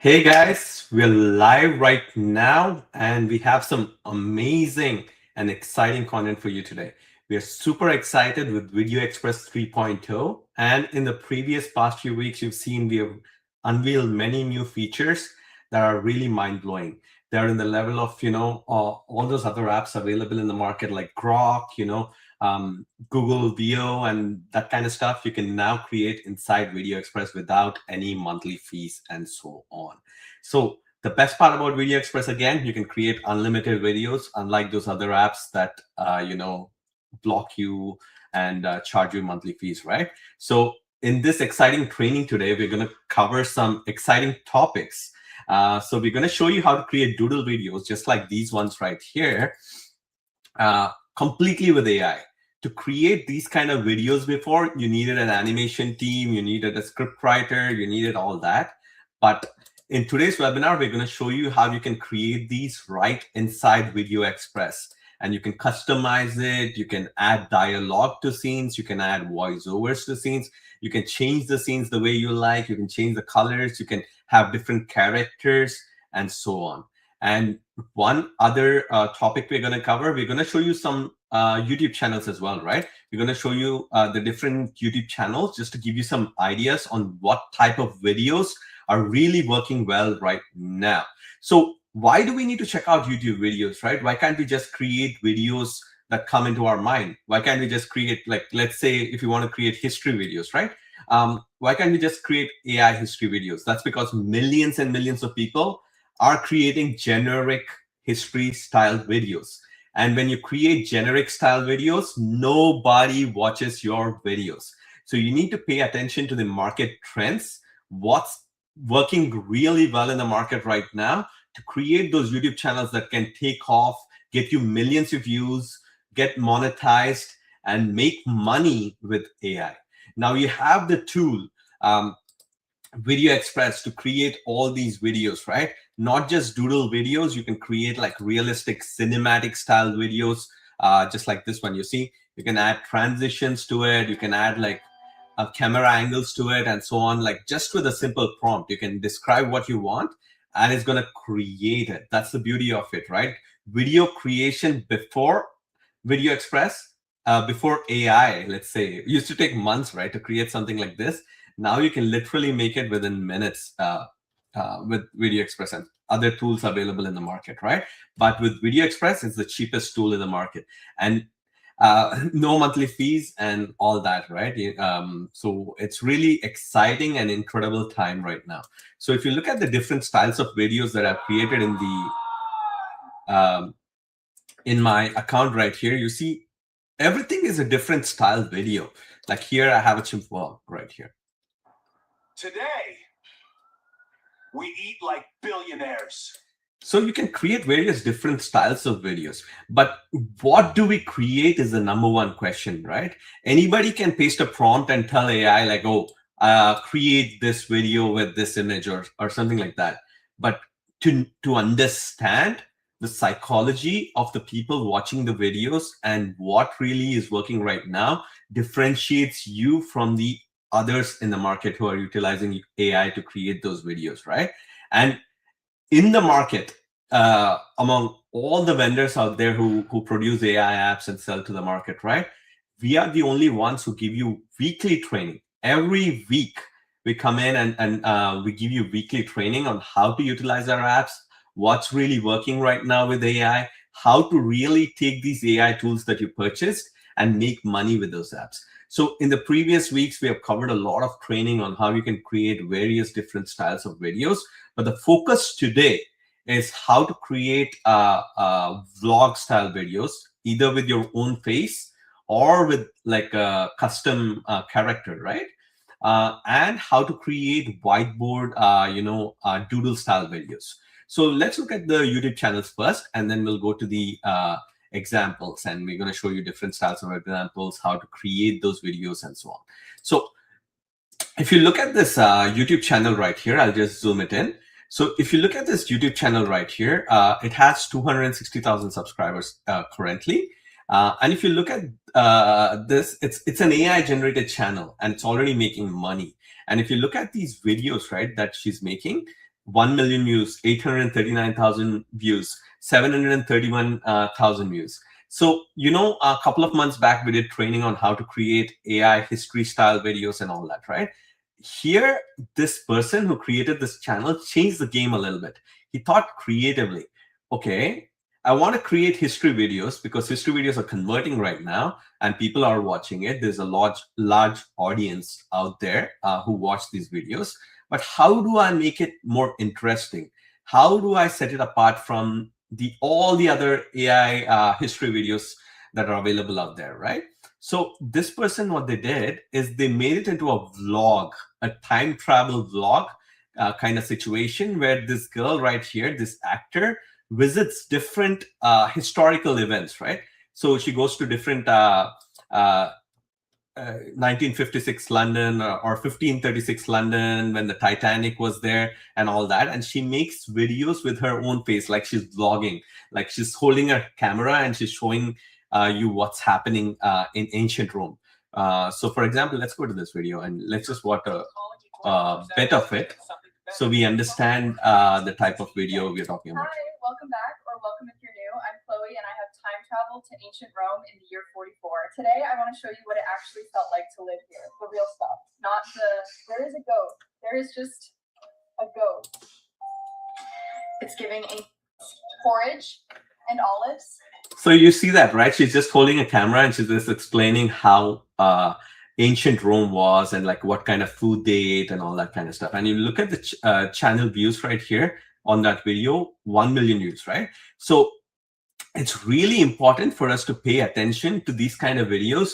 Hey guys, we're live right now and we have some amazing and exciting content for you today. We are super excited with VideoExpress 3.0, and in the previous past few weeks, you've seen we have unveiled many new features that are really mind-blowing. They're in the level of, all those other apps available in the market like Grok, Google VO and that kind of stuff. You can now create inside VideoExpress without any monthly fees and so on. So the best part about VideoExpress, again, you can create unlimited videos, unlike those other apps that block you and charge you monthly fees, right? So in this exciting training today, we're going to cover some exciting topics. So we're going to show you how to create Doodle videos, just like these ones right here, completely with AI. To create these kind of videos before, you needed an animation team, you needed a script writer, you needed all that. But in today's webinar, we're going to show you how you can create these right inside VideoExpress. And you can customize it, you can add dialogue to scenes, you can add voiceovers to scenes, you can change the scenes the way you like, you can change the colors, you can have different characters, and so on. And one other topic we're going to cover, we're going to show you some YouTube channels as well, right? We're going to show you the different YouTube channels just to give you some ideas on what type of videos are really working well right now. So why do we need to check out YouTube videos, right? Why can't we just create videos that come into our mind? Why can't we just create, like, let's say if you want to create history videos, right? Why can't we just create AI history videos? That's because millions and millions of people are creating generic history style videos. And when you create generic style videos, nobody watches your videos. So you need to pay attention to the market trends, what's working really well in the market right now, to create those YouTube channels that can take off, get you millions of views, get monetized, and make money with AI. Now you have the tool, VideoExpress, to create all these videos, right? Not just Doodle videos, you can create like realistic cinematic style videos, just like this one. You see, you can add transitions to it, you can add like camera angles to it and so on. Like just with a simple prompt, you can describe what you want and it's going to create it. That's the beauty of it, right? Video creation before VideoExpress, before AI, let's say, it used to take months, right, to create something like this. Now you can literally make it within minutes with VideoExpress and other tools available in the market, right? But with VideoExpress, it's the cheapest tool in the market, and no monthly fees and all that, right? So it's really exciting and incredible time right now. So if you look at the different styles of videos that I've created in my account right here, you see everything is a different style video. Like here, I have a chimpanzee right here. Today, we eat like billionaires. So you can create various different styles of videos, but what do we create is the number one question, right? Anybody can paste a prompt and tell AI like, oh, create this video with this image or something like that. But to understand the psychology of the people watching the videos and what really is working right now differentiates you from the others in the market who are utilizing AI to create those videos, right? And in the market, among all the vendors out there who produce AI apps and sell to the market, right? We are the only ones who give you weekly training. Every week, we come in and we give you weekly training on how to utilize our apps, what's really working right now with AI, how to really take these AI tools that you purchased and make money with those apps. So in the previous weeks, we have covered a lot of training on how you can create various different styles of videos. But the focus today is how to create vlog style videos, either with your own face or with like a custom character, right? And how to create whiteboard, doodle style videos. So let's look at the YouTube channels first, and then we'll go to the examples, and we're going to show you different styles of examples, how to create those videos and so on. So if you look at this YouTube channel right here, I'll just zoom it in. So if you look at this YouTube channel right here, it has 260,000 subscribers currently. And if you look at this, it's an AI generated channel and it's already making money. And if you look at these videos, right, that she's making, 1 million views, 839,000 views, 731,000 views. So, a couple of months back, we did training on how to create AI history style videos and all that, right? Here, this person who created this channel changed the game a little bit. He thought creatively. Okay, I want to create history videos because history videos are converting right now and people are watching it. There's a large audience out there who watch these videos. But how do I make it more interesting? How do I set it apart from all the other AI history videos that are available out there, right? So this person, what they did is they made it into a vlog, a time travel vlog kind of situation where this girl right here, this actor, visits different historical events, right? So she goes to different uh, 1956 London or 1536 London when the Titanic was there and all that. And she makes videos with her own face, like she's vlogging, like she's holding a camera and she's showing you what's happening in ancient Rome. So for example, let's go to this video and let's just watch a bit of it so we understand the type of video we're talking about. Hi, welcome back, or welcome if you're new. I'm Chloe, and I have time traveled to ancient Rome in the year 44. Today, I want to show you what it actually felt like to live here, the real stuff, not there is a goat. There is just a goat. It's giving a porridge and olives. So you see that, right? She's just holding a camera and she's just explaining how ancient Rome was and like what kind of food they ate and all that kind of stuff. And you look at the channel views right here on that video, 1 million views, right? So it's really important for us to pay attention to these kind of videos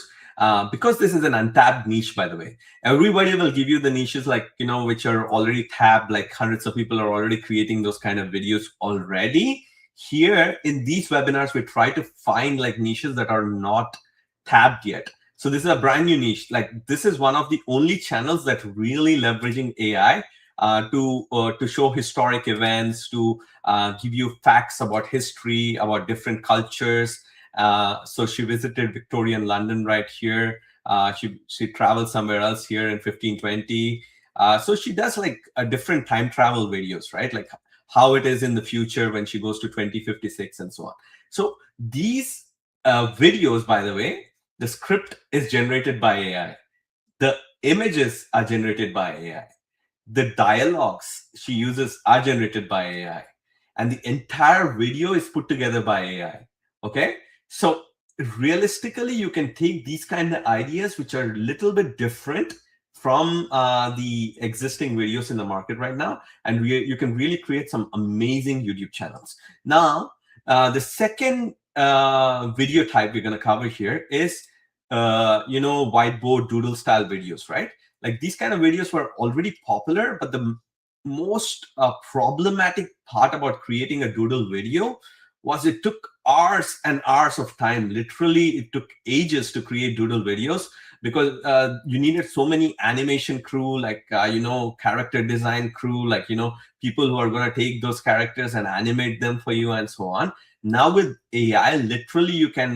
because this is an untapped niche, by the way. Everybody will give you the niches like, which are already tabbed, like hundreds of people are already creating those kind of videos already. Here in these webinars, we try to find like niches that are not tabbed yet. So this is a brand new niche. Like this is one of the only channels that really leveraging AI to show historic events, to give you facts about history, about different cultures. So she visited Victorian London right here. She traveled somewhere else here in 1520. So she does like a different time travel videos, right? Like how it is in the future when she goes to 2056 and so on. So these videos, by the way, the script is generated by AI. The images are generated by AI. The dialogues she uses are generated by AI. And the entire video is put together by AI. Okay? So realistically, you can take these kind of ideas, which are a little bit different from the existing videos in the market right now, and you can really create some amazing YouTube channels. Now, the second video type we're going to cover here is, whiteboard doodle style videos, right? Like these kind of videos were already popular, but the most problematic part about creating a doodle video was it took hours and hours of time. Literally, it took ages to create doodle videos because you needed so many animation crew, like, character design crew, like, people who are going to take those characters and animate them for you and so on. Now with AI, literally, you can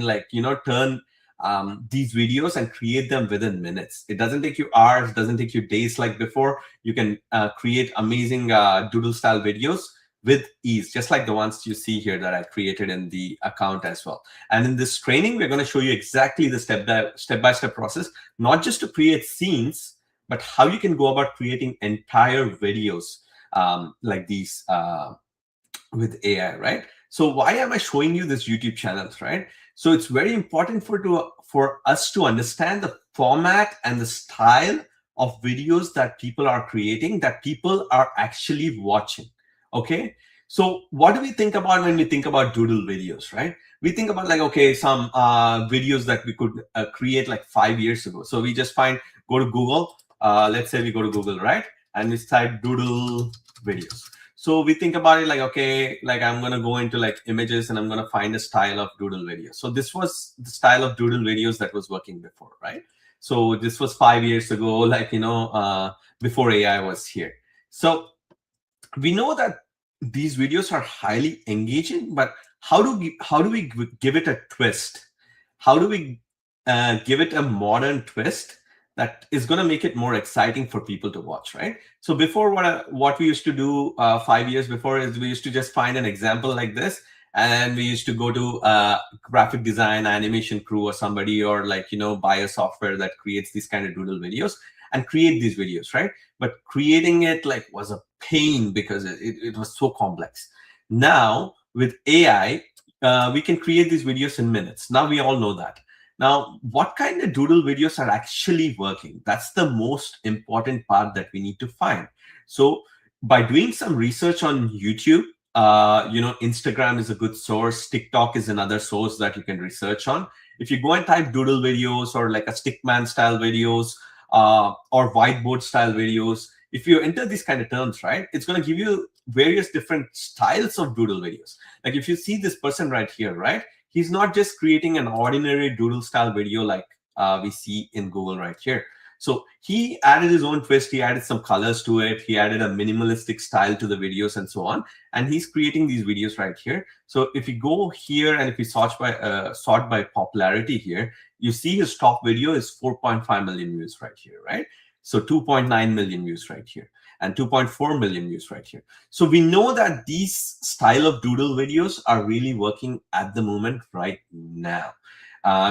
turn these videos and create them within minutes. It doesn't take you hours, doesn't take you days like before. You can create amazing doodle style videos with ease, just like the ones you see here that I created in the account as well. And in this training, we're going to show you exactly the step-by-step process, not just to create scenes, but how you can go about creating entire videos like these with AI, right? So why am I showing you this YouTube channels, right? So it's very important for us to understand the format and the style of videos that people are creating, that people are actually watching. Okay, so what do we think about when we think about doodle videos, right? We think about like, okay, some videos that we could create like 5 years ago. So we just go to Google. Let's say we go to Google, right? And we type doodle videos. So we think about it like, okay, like I'm going to go into like images and I'm going to find a style of doodle video. So this was the style of doodle videos that was working before, right? So this was 5 years ago, like, before AI was here. So we know that these videos are highly engaging, but how do we give it a twist? How do we give it a modern twist that is going to make it more exciting for people to watch, right? So before, what we used to do 5 years before is we used to just find an example like this, and we used to go to graphic design animation crew or somebody, or like, buy a software that creates these kind of doodle videos and create these videos, right? But creating it like was a pain because it was so complex. Now with AI, we can create these videos in minutes. Now we all know that. Now, what kind of doodle videos are actually working? That's the most important part that we need to find. So by doing some research on YouTube, Instagram is a good source. TikTok is another source that you can research on. If you go and type doodle videos or like a stickman style videos or whiteboard style videos, if you enter these kind of terms, right, it's going to give you various different styles of doodle videos. Like if you see this person right here, right, he's not just creating an ordinary doodle style video like we see in Google right here. So he added his own twist. He added some colors to it. He added a minimalistic style to the videos and so on. And he's creating these videos right here. So if you go here and if you sort by popularity here, you see his top video is 4.5 million views right here, right? So 2.9 million views right here and 2.4 million views right here. So we know that these style of doodle videos are really working at the moment right now.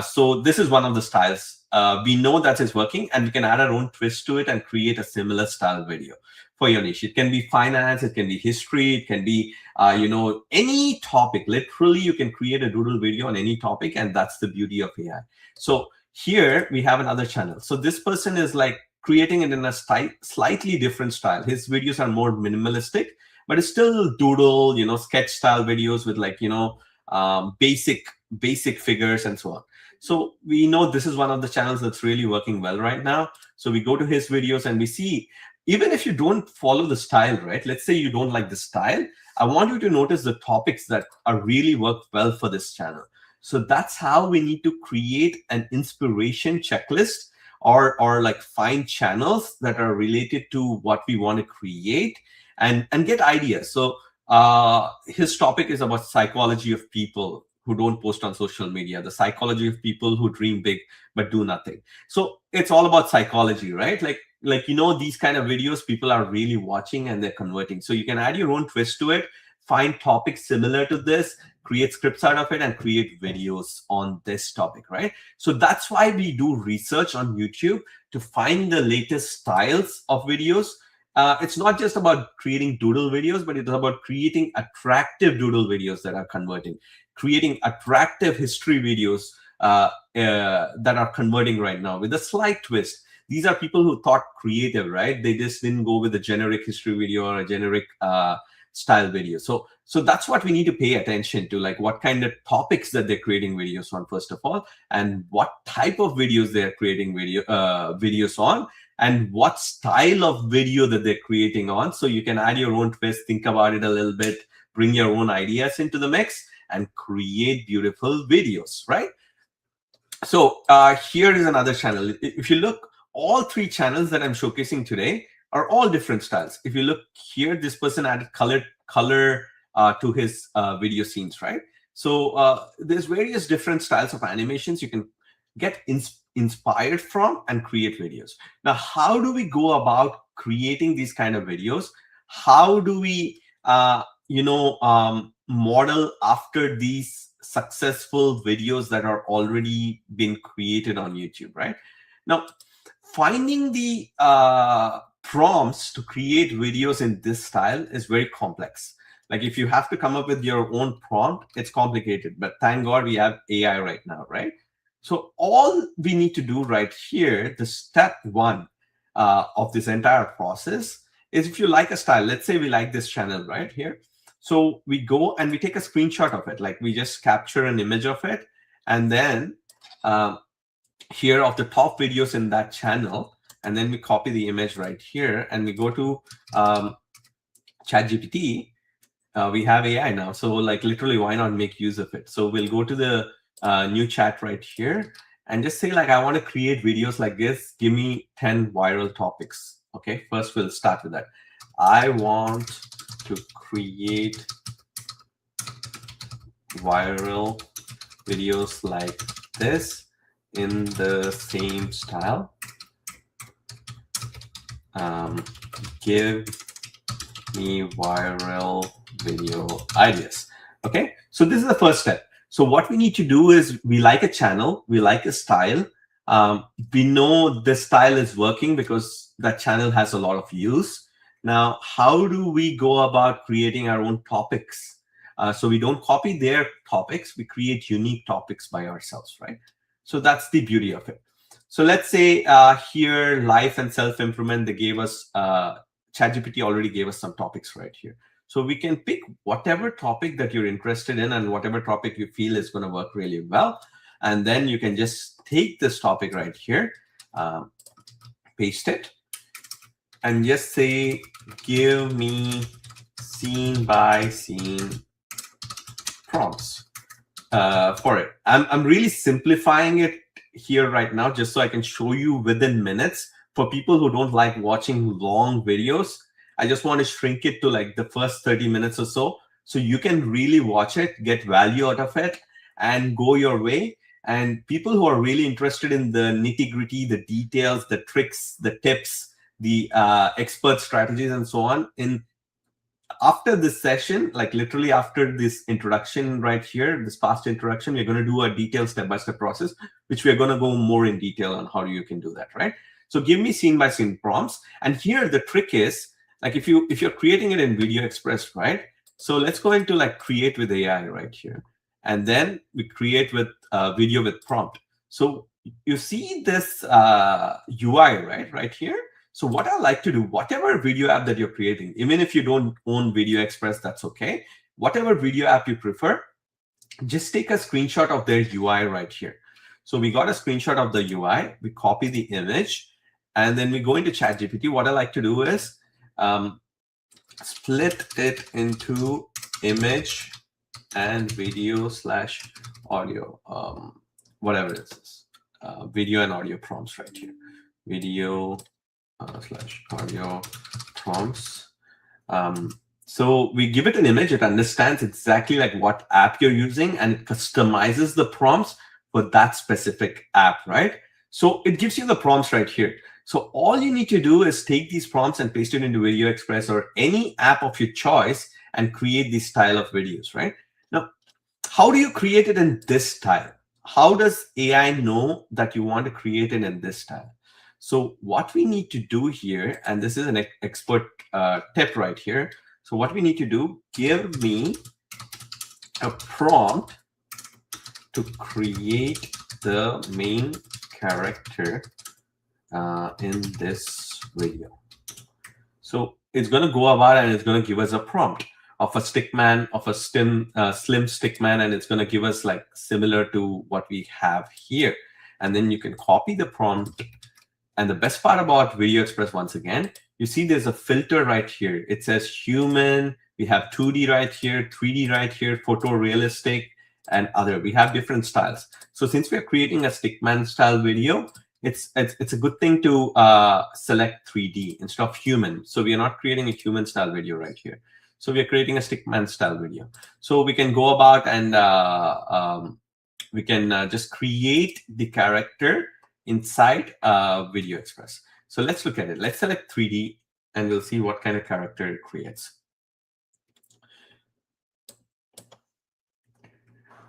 So this is one of the styles. We know that it's working, and we can add our own twist to it and create a similar style video for your niche. It can be finance, it can be history, it can be any topic. Literally, you can create a doodle video on any topic, and that's the beauty of AI. So here we have another channel. So this person is like creating it in a slightly different style. His videos are more minimalistic, but it's still doodle, sketch style videos with like, basic figures and so on. So we know this is one of the channels that's really working well right now. So we go to his videos and we see, even if you don't follow the style, right? Let's say you don't like the style. I want you to notice the topics that are really work well for this channel. So that's how we need to create an inspiration checklist, or like find channels that are related to what we want to create and get ideas. So his topic is about psychology of people who don't post on social media, the psychology of people who dream big but do nothing. So it's all about psychology, right? Like these kind of videos people are really watching and they're converting. So you can add your own twist to it, find topics similar to this, create scripts out of it, and create videos on this topic, right? So that's why we do research on YouTube to find the latest styles of videos. It's not just about creating doodle videos, but it's about creating attractive doodle videos that are converting, creating attractive history videos that are converting right now with a slight twist. These are people who thought creative, right? They just didn't go with a generic history video or a generic style video. So that's what we need to pay attention to, like what kind of topics that they're creating videos on, first of all, and what type of videos they're creating videos on, and what style of video that they're creating on. So you can add your own twist, think about it a little bit, bring your own ideas into the mix, and create beautiful videos, right? So here is another channel. If you look, all three channels that I'm showcasing today are all different styles. If you look here, this person added color to his video scenes, right? So there's various different styles of animations you can get inspired from and create videos. Now, how do we go about creating these kind of videos? How do we, model after these successful videos that are already been created on YouTube, right? Now, finding the prompts to create videos in this style is very complex. Like if you have to come up with your own prompt, it's complicated, but thank God we have AI right now, right? So all we need to do right here, the step one of this entire process is, if you like a style, let's say we like this channel right here. So we go and we take a screenshot of it, like we just capture an image of it, and then here of the top videos in that channel, and then we copy the image right here and we go to ChatGPT. We have AI now, so like literally why not make use of it? So we'll go to the new chat right here and just say like, I want to create videos like this, give me 10 viral topics. Okay, first we'll start with that. I want to create viral videos like this in the same style. give me viral video ideas. Okay, so this is the first step. So what we need to do is, we like a channel, we like a style. We know this style is working because that channel has a lot of views. Now, how do we go about creating our own topics? So we don't copy their topics, we create unique topics by ourselves, right? So that's the beauty of it. So let's say here, life and self-improvement, they gave us, ChatGPT already gave us some topics right here. So we can pick whatever topic that you're interested in and whatever topic you feel is going to work really well. And then you can just take this topic right here, paste it, and just say, give me scene by scene prompts for it. I'm really simplifying it here right now, just so I can show you within minutes. For people who don't like watching long videos, I just want to shrink it to like the first 30 minutes or so you can really watch it, get value out of it, and go your way. And people who are really interested in the nitty-gritty, the details, the tricks, the tips, the expert strategies, and so on, after this session, like literally after this introduction right here, this fast introduction, we're going to do a detailed step-by-step process, which we're going to go more in detail on how you can do that, right? So give me scene-by-scene prompts. And here the trick is, like if you're creating it in VideoExpress, right? So let's go into like create with AI right here. And then we create with video with prompt. So you see this UI, right here. So what I like to do, whatever video app that you're creating, even if you don't own VideoExpress, that's okay. Whatever video app you prefer, just take a screenshot of their UI right here. So we got a screenshot of the UI, we copy the image, and then we go into ChatGPT. What I like to do is split it into image and video / audio, whatever it is, video and audio prompts right here. Video / audio prompts. So we give it an image, it understands exactly like what app you're using, and it customizes the prompts for that specific app, right? So it gives you the prompts right here. So all you need to do is take these prompts and paste it into VideoExpress or any app of your choice and create this style of videos, right? Now, how do you create it in this style? How does AI know that you want to create it in this style? So what we need to do here, and this is an expert tip right here. So what we need to do, give me a prompt to create the main character in this video. So it's going to go about and it's going to give us a prompt of a stickman, of a slim stickman, and it's going to give us like similar to what we have here. And then you can copy the prompt. And the best part about VideoExpress, once again, you see there's a filter right here. It says human. We have 2D right here, 3D right here, photorealistic, and other. We have different styles. So since we're creating a stickman style video, it's a good thing to select 3D instead of human. So we are not creating a human style video right here. So we are creating a stickman style video. So we can go about and we can just create the character inside VideoExpress. So let's look at it. Let's select 3D and we'll see what kind of character it creates.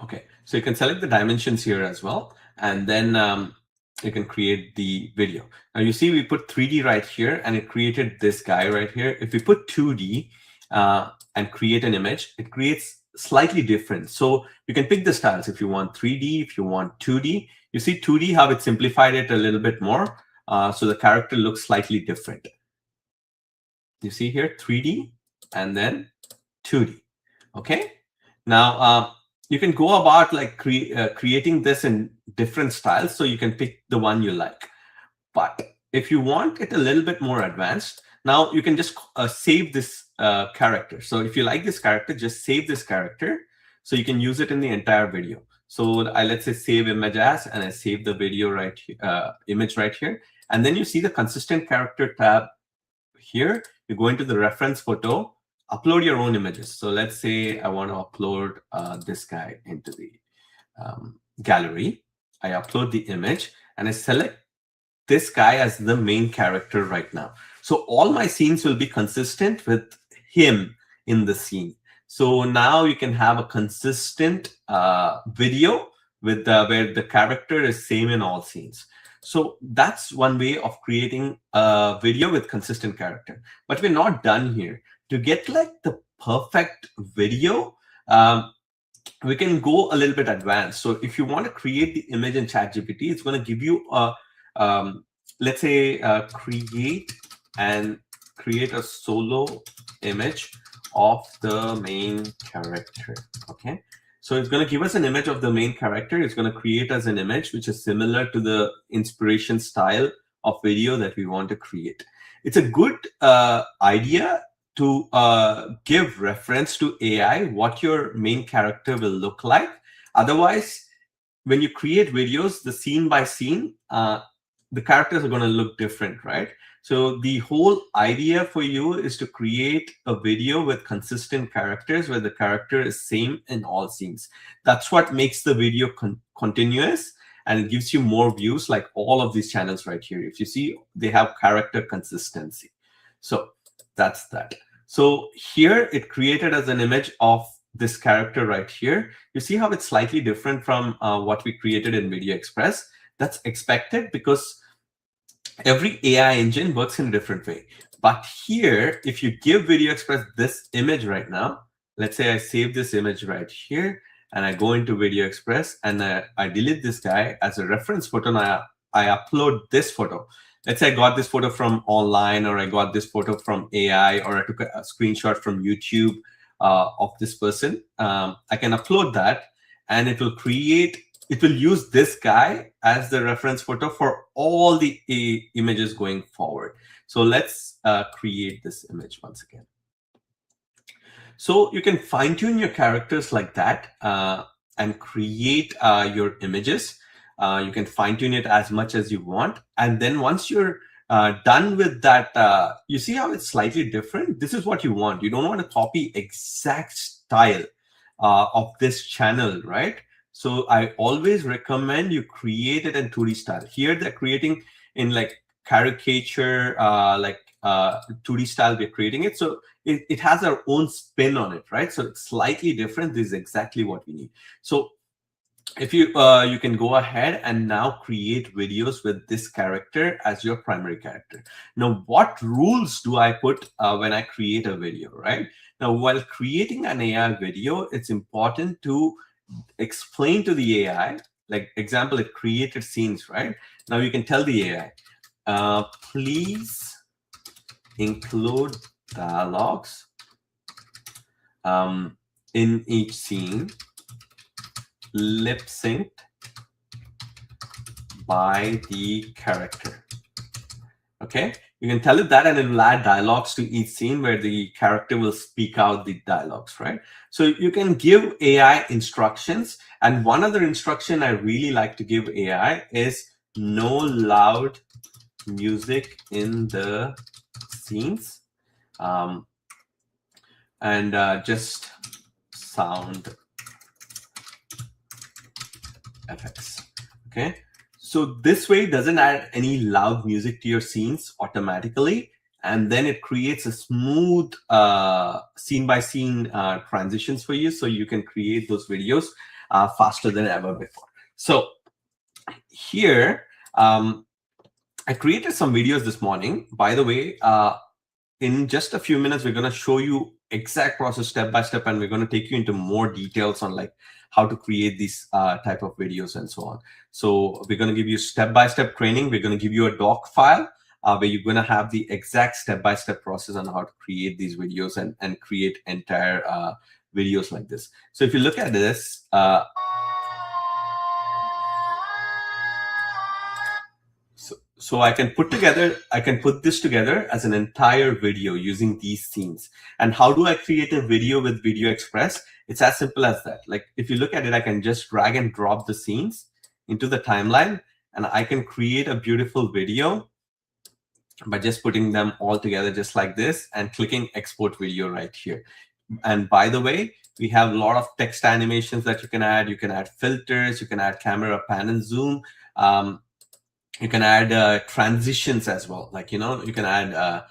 Okay, so you can select the dimensions here as well, and then you can create the video. Now you see we put 3D right here and it created this guy right here. If we put 2D and create an image, it creates slightly different. So you can pick the styles if you want 3D, if you want 2D. You see 2D, how it simplified it a little bit more. So the character looks slightly different. You see here 3D and then 2D. Okay. Now you can go about like creating this in different styles. So you can pick the one you like. But if you want it a little bit more advanced, now you can just save this character. So if you like this character, just save this character so you can use it in the entire video. So let's say save image as, and I save the video right image right here. And then you see the consistent character tab here. You go into the reference photo, upload your own images. So let's say I want to upload this guy into the gallery. I upload the image and I select this guy as the main character right now. So all my scenes will be consistent with him in the scene. So now you can have a consistent video with where the character is same in all scenes. So that's one way of creating a video with consistent character. But we're not done here. To get like the perfect video, we can go a little bit advanced. So if you want to create the image in ChatGPT, it's going to give you a, let's say, create a solo image of the main character. Okay. So it's going to give us an image of the main character. It's going to create us an image which is similar to the inspiration style of video that we want to create. It's a good idea to give reference to AI what your main character will look like. Otherwise, when you create videos, the scene by scene, the characters are going to look different, right? So the whole idea for you is to create a video with consistent characters where the character is same in all scenes. That's what makes the video continuous, and it gives you more views, like all of these channels right here. If you see, they have character consistency. So that's that. So here it created as an image of this character right here. You see how it's slightly different from what we created in VideoExpress. That's expected because every AI engine works in a different way. But here, if you give VideoExpress this image right now, let's say I save this image right here, and I go into VideoExpress, and I delete this guy as a reference photo, and I upload this photo. Let's say I got this photo from online, or I got this photo from AI, or I took a screenshot from YouTube of this person. I can upload that, and it will use this guy as the reference photo for all the images going forward. So let's create this image once again. So you can fine tune your characters like that and create your images. You can fine tune it as much as you want. And then once you're done with that, you see how it's slightly different? This is what you want. You don't want to copy exact style of this channel, right? So I always recommend you create it in 2D style. Here they're creating in like caricature, 2D style we're creating it. So it has our own spin on it, right? So it's slightly different. This is exactly what we need. So if you you can go ahead and now create videos with this character as your primary character. Now, what rules do I put when I create a video, right? Now, while creating an AI video, it's important to explain to the AI, like example, it created scenes, right? Now you can tell the AI, please include dialogues in each scene, lip synced by the character. Okay, you can tell it that, and it will add dialogues to each scene where the character will speak out the dialogues, right? So you can give AI instructions. And one other instruction I really like to give AI is no loud music in the scenes, and just sound effects. Okay, so this way it doesn't add any loud music to your scenes automatically, and then it creates a smooth scene by scene transitions for you, so you can create those videos faster than ever before. So here I created some videos this morning. By the way, in just a few minutes, we're going to show you exact process step by step, and we're going to take you into more details on like how to create these type of videos and so on. So we're going to give you step-by-step training. We're going to give you a doc file where you're going to have the exact step-by-step process on how to create these videos and create entire videos like this. So if you look at this, so I can put this together as an entire video using these scenes. And how do I create a video with VideoExpress? It's as simple as that. Like if you look at it, I can just drag and drop the scenes into the timeline, and I can create a beautiful video by just putting them all together just like this and clicking export video right here. And by the way, we have a lot of text animations that you can add. You can add filters, you can add camera pan and zoom. You can add transitions as well. Like, you can add,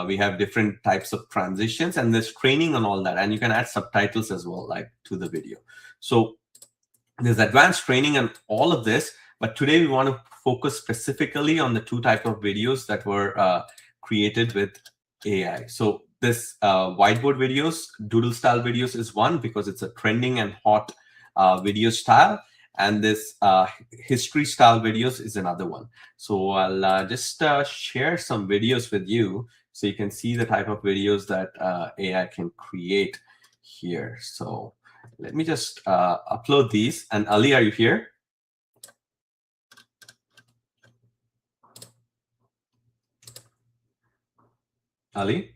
we have different types of transitions, and there's training and all that. And you can add subtitles as well, like to the video. So there's advanced training and all of this. But today we want to focus specifically on the two types of videos that were created with AI. So this whiteboard videos, doodle style videos is one, because it's a trending and hot video style. And this history style videos is another one. So I'll just share some videos with you so you can see the type of videos that AI can create here. So let me just upload these. And Ali, are you here? Ali?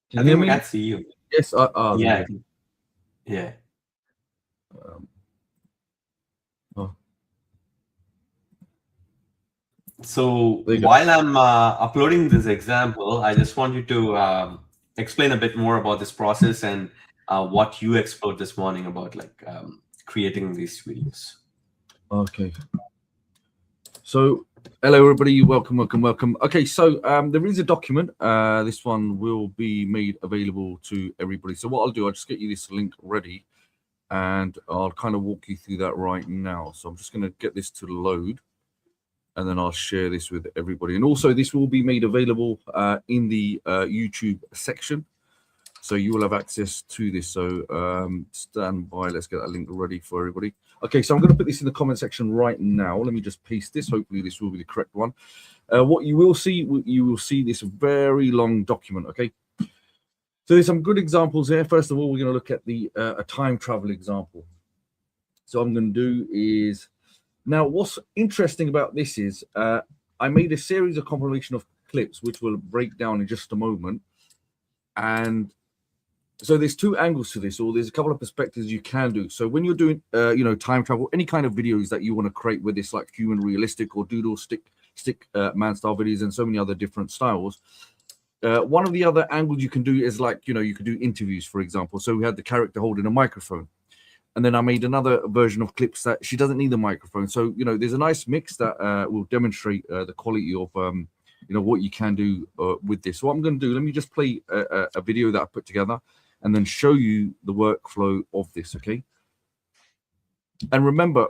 Can I you hear think we me? can't see you. Yes, Yeah. Yeah. Oh, So there you go. while I'm uploading this example, I just want you to explain a bit more about this process and what you explored this morning about creating these videos. Okay. So, hello everybody. Welcome, welcome, welcome. Okay, so there is a document. This one will be made available to everybody. So what I'll do, I'll just get you this link ready, and I'll kind of walk you through that right now. So I'm just going to get this to load, and then I'll share this with everybody. And also, this will be made available in the YouTube section. So you will have access to this. So stand by. Let's get that link ready for everybody. Okay, so I'm going to put this in the comment section right now. Let me just paste this. Hopefully this will be the correct one. What you will see this very long document. Okay. So there's some good examples here. First of all, we're going to look at the a time travel example. So what I'm going to do is, now what's interesting about this is I made a series of compilation of clips, which we'll break down in just a moment. And so there's two angles to this, or there's a couple of perspectives you can do. So when you're doing, time travel, any kind of videos that you want to create, whether it's like human realistic or doodle stick man style videos, and so many other different styles. One of the other angles you can do is like, you could do interviews, for example. So we had the character holding a microphone, and then I made another version of clips that she doesn't need the microphone. So, there's a nice mix that will demonstrate the quality of, what you can do with this. So what I'm going to do, let me just play a video that I put together, and then show you the workflow of this, okay? And remember,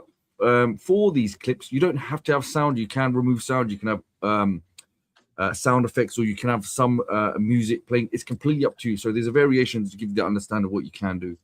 for these clips, you don't have to have sound. You can remove sound. You can have sound effects, or you can have some music playing. It's completely up to you. So there's a variation to give you the understanding of what you can do.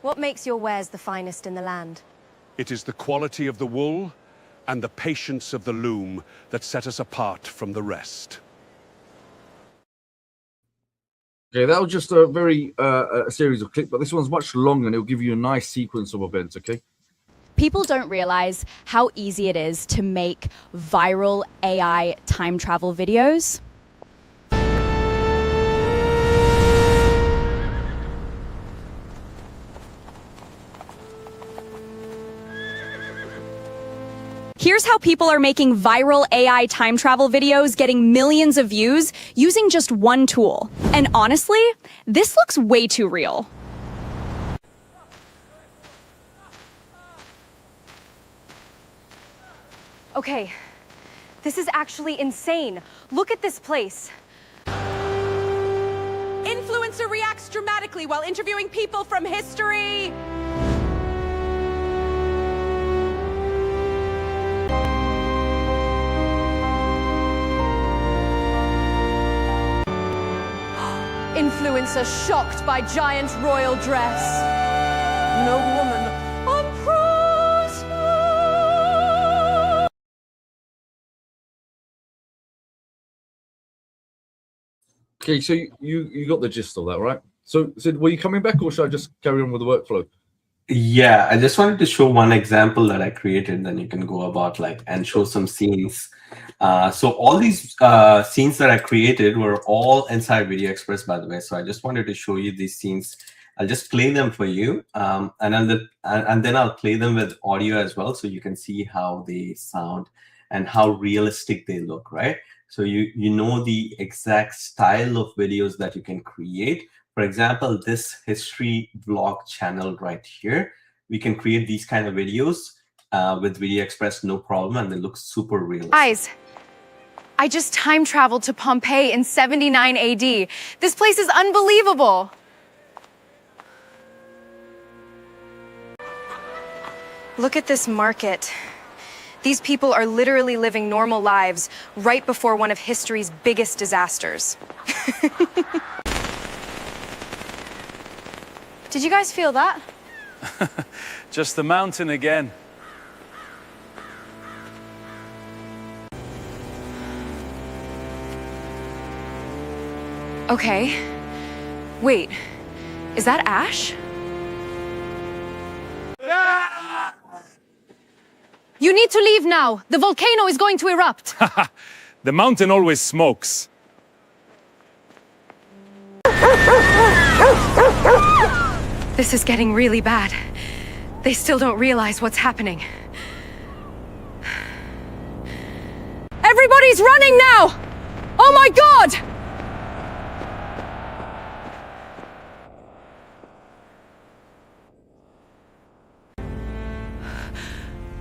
What makes your wares the finest in the land? It is the quality of the wool and the patience of the loom that set us apart from the rest. Okay, that was just a very a series of clips, but this one's much longer, and it'll give you a nice sequence of events, okay? People don't realize how easy it is to make viral AI time travel videos. Here's how people are making viral AI time travel videos, getting millions of views using just one tool. And honestly, this looks way too real. Okay, this is actually insane. Look at this place. Influencer reacts dramatically while interviewing people from history. Influencer shocked by giant royal dress. No woman unprospered. Okay, so you got the gist of that, right? So were you coming back, or should I just carry on with the workflow? Yeah, I just wanted to show one example that I created, then you can go about and show some scenes. So all these scenes that I created were all inside VideoExpress, by the way. So I just wanted to show you these scenes. I'll just play them for you, and then I'll play them with audio as well, so you can see how they sound and how realistic they look, right? So you know the exact style of videos that you can create. For example, this history vlog channel right here, we can create these kind of videos with VideoExpress, no problem, and they look super realistic. Guys, I just time traveled to Pompeii in 79 AD. This place is unbelievable. Look at this market. These people are literally living normal lives right before one of history's biggest disasters. Did you guys feel that? Just the mountain again. Okay. Wait, is that ash? You need to leave now. The volcano is going to erupt. The mountain always smokes. This is getting really bad. They still don't realize what's happening. Everybody's running now! Oh my God!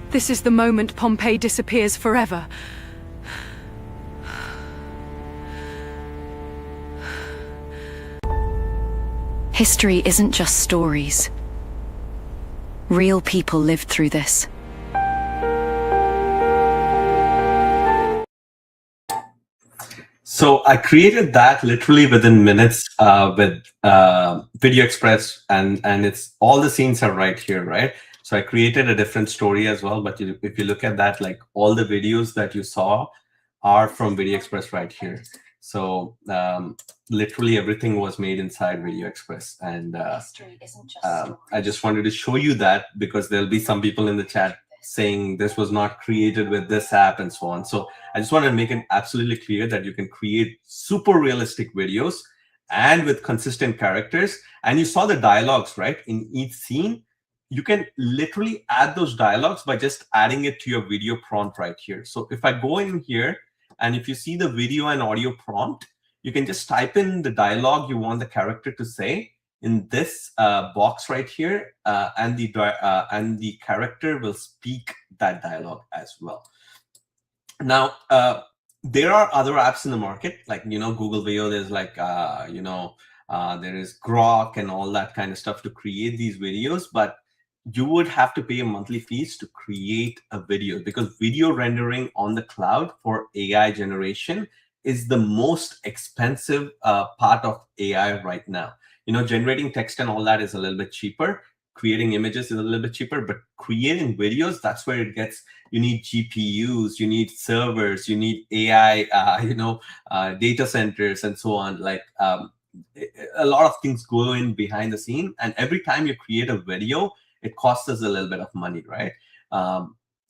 This is the moment Pompeii disappears forever. History isn't just stories. Real people lived through this. So I created that literally within minutes with VideoExpress, and it's all the scenes are right here, right? So I created a different story as well, but if you look at that, all the videos that you saw are from VideoExpress right here. So literally everything was made inside VideoExpress, and I just wanted to show you that because there'll be some people in the chat saying this was not created with this app and so on. So I just want to make it absolutely clear that you can create super realistic videos and with consistent characters. And you saw the dialogues, right? In each scene, you can literally add those dialogues by just adding it to your video prompt right here. So if I go in here, and if you see the video and audio prompt, you can just type in the dialogue you want the character to say in this box right here, and the character will speak that dialogue as well. Now, there are other apps in the market, like Google Video. There's there is Grok and all that kind of stuff to create these videos, but you would have to pay a monthly fees to create a video, because video rendering on the cloud for AI generation is the most expensive part of AI right now. Generating text and all that is a little bit cheaper. Creating images is a little bit cheaper, but creating videos, that's where it gets, you need GPUs, you need servers, you need AI, data centers and so on. A lot of things go in behind the scene, and every time you create a video, it costs us a little bit of money, right?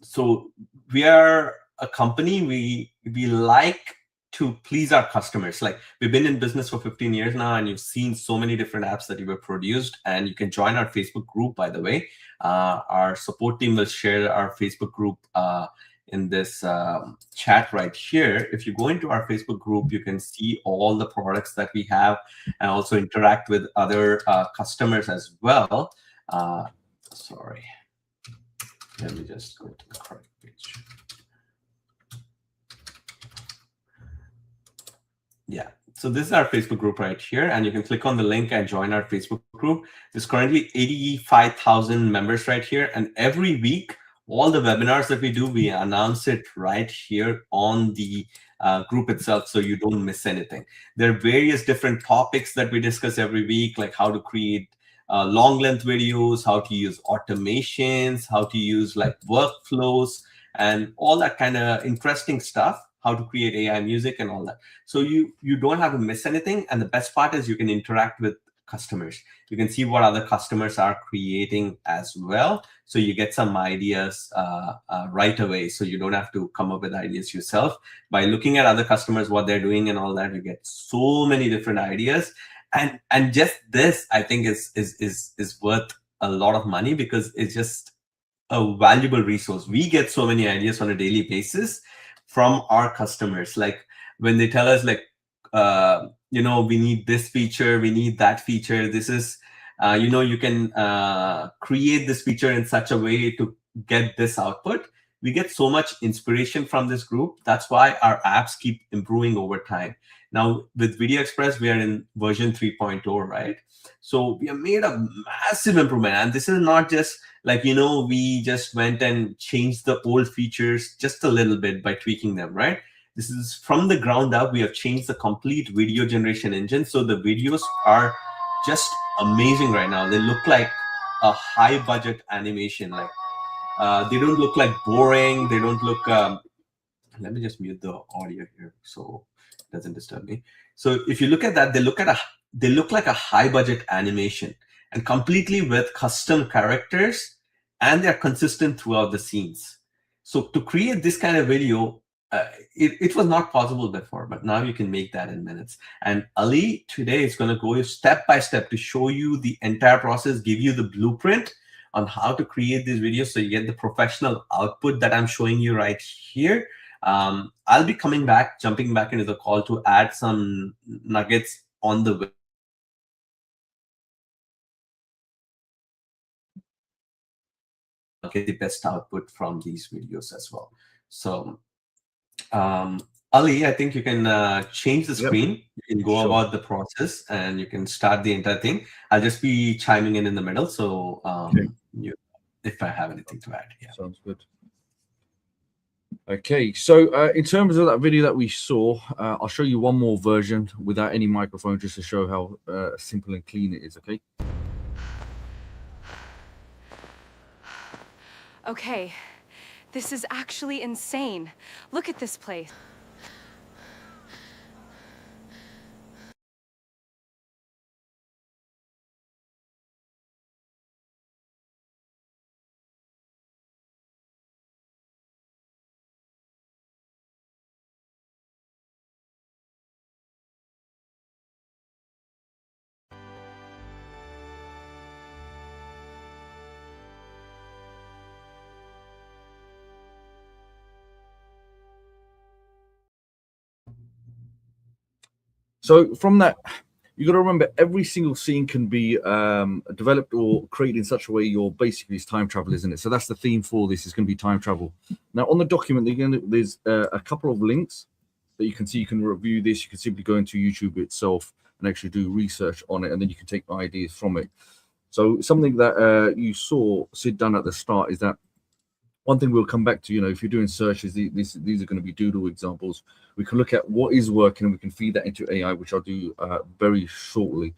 So we are a company, we like to please our customers. We've been in business for 15 years now, and you've seen so many different apps that you have produced, and you can join our Facebook group, by the way. Our support team will share our Facebook group in this chat right here. If you go into our Facebook group, you can see all the products that we have and also interact with other customers as well. Sorry, let me just go to the correct page. Yeah, so this is our Facebook group right here, and you can click on the link and join our Facebook group. There's currently 85,000 members right here, and every week, all the webinars that we do, we announce it right here on the group itself, so you don't miss anything. There are various different topics that we discuss every week, like how to create long length videos, how to use automations, how to use workflows, and all that kind of interesting stuff. how to create AI music and all that. So you don't have to miss anything. And the best part is you can interact with customers. You can see what other customers are creating as well. So you get some ideas right away. So you don't have to come up with ideas yourself. By looking at other customers, what they're doing and all that, you get so many different ideas. And just this, I think, is worth a lot of money, because it's just a valuable resource. We get so many ideas on a daily basis from our customers. Like when they tell us, like, we need this feature, we need that feature. This is, you can create this feature in such a way to get this output. We get so much inspiration from this group. That's why our apps keep improving over time. Now with VideoExpress, we are in version 3.0, right? So we have made a massive improvement. And this is not just like, we just went and changed the old features just a little bit by tweaking them, right? This is from the ground up. We have changed the complete video generation engine. So the videos are just amazing right now. They look like a high budget animation. Like they don't look like boring. They don't look, let me just mute the audio here so it doesn't disturb me. So if you look at that, they look like a high budget animation, and completely with custom characters, and they're consistent throughout the scenes. So to create this kind of video, it was not possible before, but now you can make that in minutes. And Ali today is going to go step by step to show you the entire process, give you the blueprint on how to create these videos so you get the professional output that I'm showing you right here. I'll be jumping back into the call to add some nuggets on the way. Get the best output from these videos as well. So Ali, I think you can change the screen. You can go about the process and you can start the entire thing. I'll just be chiming in the middle. So if I have anything to add. Yeah. Sounds good. Okay, so in terms of that video that we saw, I'll show you one more version without any microphone, just to show how simple and clean it is. Okay. Okay, this is actually insane. Look at this place. So from that, you got to remember every single scene can be developed or created in such a way you're basically, it's time travel, isn't it? So that's the theme for this, is going to be time travel. Now on the document, there's a couple of links that you can see. You can review this. You can simply go into YouTube itself and actually do research on it, and then you can take ideas from it. So something that you saw Sid done at the start is that one thing we'll come back to, if you're doing searches, these are going to be Doodle examples. We can look at what is working and we can feed that into AI, which I'll do very shortly.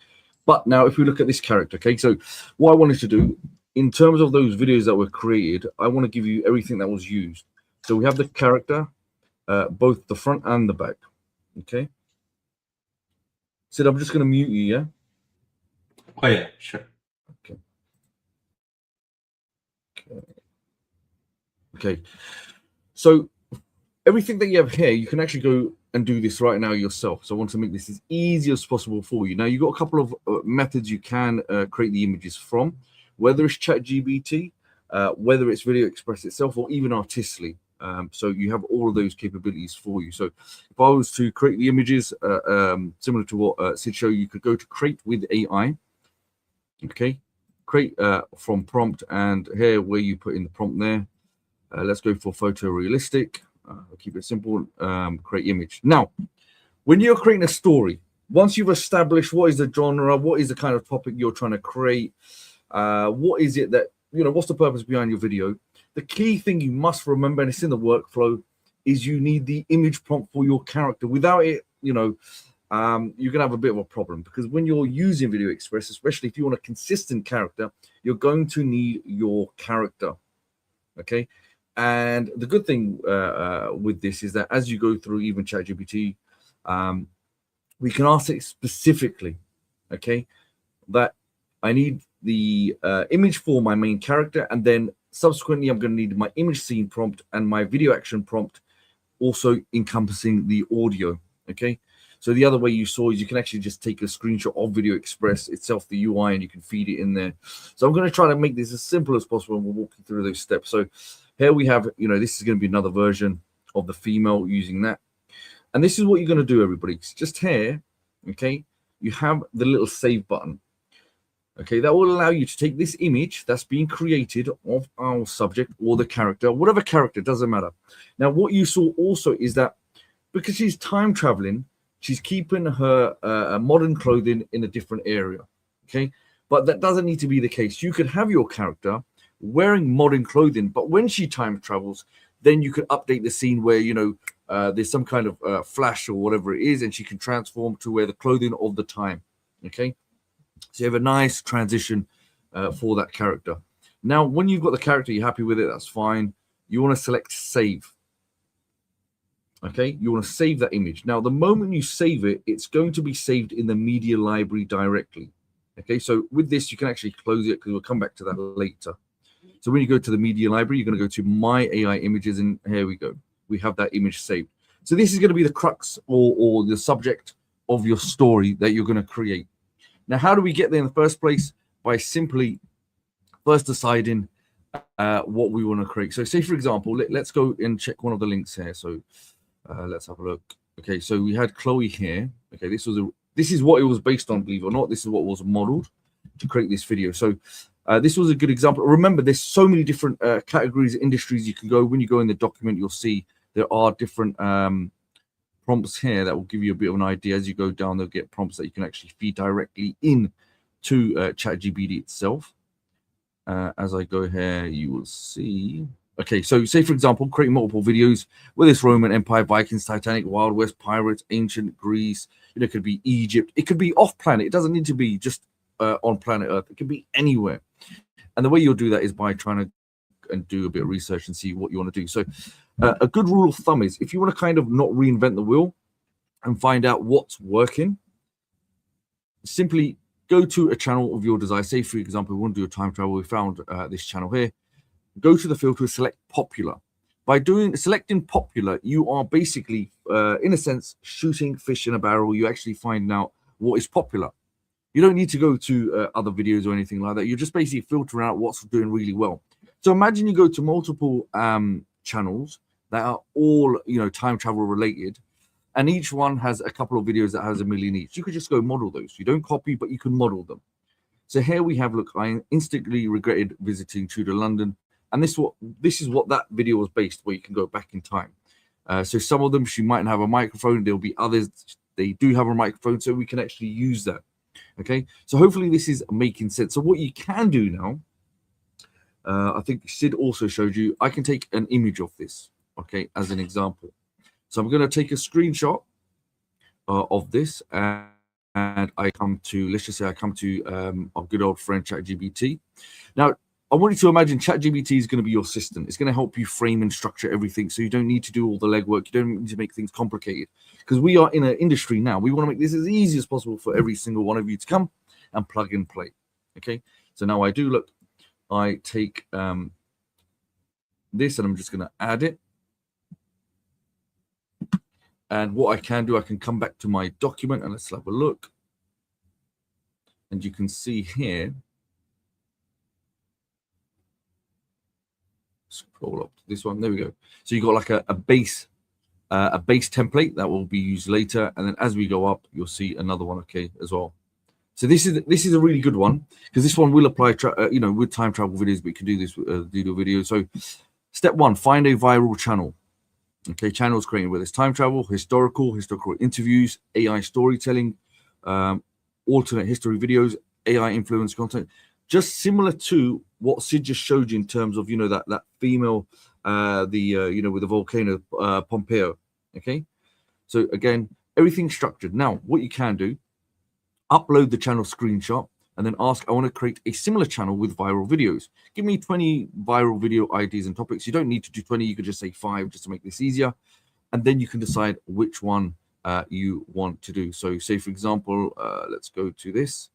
But now if we look at this character, okay, so what I wanted to do in terms of those videos that were created, I want to give you everything that was used. So we have the character, both the front and the back, okay? Sid, I'm just going to mute you, yeah? Oh, yeah, sure. Okay, so everything that you have here, you can actually go and do this right now yourself. So I want to make this as easy as possible for you. Now, you've got a couple of methods you can create the images from, whether it's ChatGPT, whether it's VideoExpress itself, or even Artistly. So you have all of those capabilities for you. So if I was to create the images, similar to what Sid showed, you could go to Create with AI. Okay, create from prompt, and here where you put in the prompt there. Let's go for photorealistic. I'll keep it simple. Create image. Now, when you're creating a story, once you've established what is the genre, what is the kind of topic you're trying to create, what is it that, what's the purpose behind your video? The key thing you must remember, and it's in the workflow, is you need the image prompt for your character. Without it, you're going to have a bit of a problem, because when you're using VideoExpress, especially if you want a consistent character, you're going to need your character. Okay. And the good thing with this is that as you go through even ChatGPT, we can ask it specifically, okay, that I need the image for my main character, and then subsequently I'm going to need my image scene prompt and my video action prompt, also encompassing the audio, okay. So the other way you saw is you can actually just take a screenshot of VideoExpress itself, the UI, and you can feed it in there. So I'm going to try to make this as simple as possible, and we'll walk you through those steps. So here we have, this is going to be another version of the female using that. And this is what you're going to do, everybody. It's just here, okay, you have the little save button. Okay, that will allow you to take this image that's being created of our subject or the character, whatever character, doesn't matter. Now, what you saw also is that because she's time traveling, she's keeping her modern clothing in a different area, okay? But that doesn't need to be the case. You could have your character wearing modern clothing, but when she time travels, then you could update the scene where, there's some kind of flash or whatever it is, and she can transform to wear the clothing of the time, okay? So you have a nice transition for that character. Now, when you've got the character, you're happy with it, that's fine. You want to select save. Okay, you want to save that image. Now, the moment you save it, it's going to be saved in the media library directly. Okay, so with this, you can actually close it because we'll come back to that later. So when you go to the media library, you're going to go to My AI Images, and here we go. We have that image saved. So this is going to be the crux or the subject of your story that you're going to create. Now, how do we get there in the first place? By simply first deciding what we want to create. So say, for example, let's go and check one of the links here. So let's have a look. Okay, so we had Chloe here. Okay, this is what it was based on, believe it or not. This is what was modeled to create this video. So this was a good example. Remember, there's so many different categories, industries you can go. When you go in the document, you'll see there are different prompts here that will give you a bit of an idea. As you go down, they'll get prompts that you can actually feed directly in to ChatGPT itself. As I go here, you will see. Okay, so say, for example, create multiple videos with this Roman Empire, Vikings, Titanic, Wild West, pirates, ancient Greece. It could be Egypt. It could be off planet. It doesn't need to be just on planet Earth. It could be anywhere. And the way you'll do that is by trying to and do a bit of research and see what you want to do. So a good rule of thumb is if you want to kind of not reinvent the wheel and find out what's working, simply go to a channel of your desire. Say, for example, we want to do a time travel. We found this channel here. Go to the filter, select popular. By selecting popular, you are basically, in a sense, shooting fish in a barrel. You actually find out what is popular. You don't need to go to other videos or anything like that. You're just basically filtering out what's doing really well. So imagine you go to multiple channels that are all, time travel related, and each one has a couple of videos that has 1 million each. You could just go model those. You don't copy, but you can model them. So here we have, look, I instantly regretted visiting Tudor London. And this is what that video was based, where you can go back in time. So some of them, she might have a microphone. There'll be others, they do have a microphone, so we can actually use that. Okay, so hopefully this is making sense. So what you can do now, I think Sid also showed you, I can take an image of this, okay, as an example. So I'm going to take a screenshot of this, and I come to, let's just say I come to our good old friend ChatGPT. Now, I want you to imagine ChatGPT is going to be your assistant. It's going to help you frame and structure everything, so you don't need to do all the legwork. You don't need to make things complicated, because we are in an industry now. We want to make this as easy as possible for every single one of you to come and plug and play. Okay, so now I do, look, I take this and I'm just going to add it. And what I can do, I can come back to my document and let's have a look. And you can see here, scroll up to this one. There we go. So you got like a base template that will be used later, and then as we go up, you'll see another one, okay, as well. So this is a really good one, because this one will apply, with time travel videos, but you can do this with Doodle video. So step one, find a viral channel. Okay, channels created with this time travel, historical interviews, AI storytelling, alternate history videos, AI influence content, just similar to what Sid just showed you in terms of, that female, with the volcano, Pompeo. Okay, so again, everything's structured. Now, what you can do, upload the channel screenshot and then ask, I want to create a similar channel with viral videos. Give me 20 viral video ideas and topics. You don't need to do 20. You could just say 5 just to make this easier. And then you can decide which one you want to do. So say, for example, let's go to this.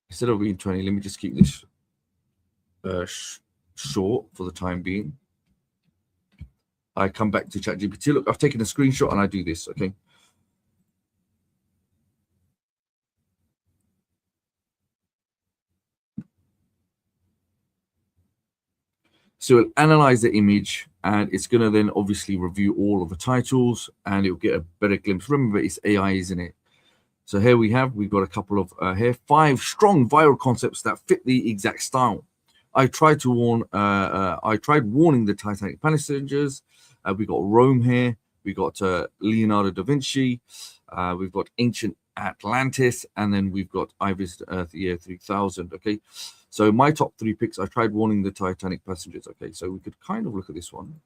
Instead of being 20, let me just keep this short for the time being. I come back to ChatGPT. Look, I've taken a screenshot and I do this, okay? So it'll analyze the image and it's going to then obviously review all of the titles and it'll get a better glimpse. Remember, it's AI, isn't it? So here we've got a couple of 5 strong viral concepts that fit the exact style. I tried warning the Titanic passengers. We got Rome here. We got Leonardo da Vinci. We've got ancient Atlantis, and then we've got I Visited Earth year 3000. Okay, so my top 3 picks. I tried warning the Titanic passengers. Okay, so we could kind of look at this one,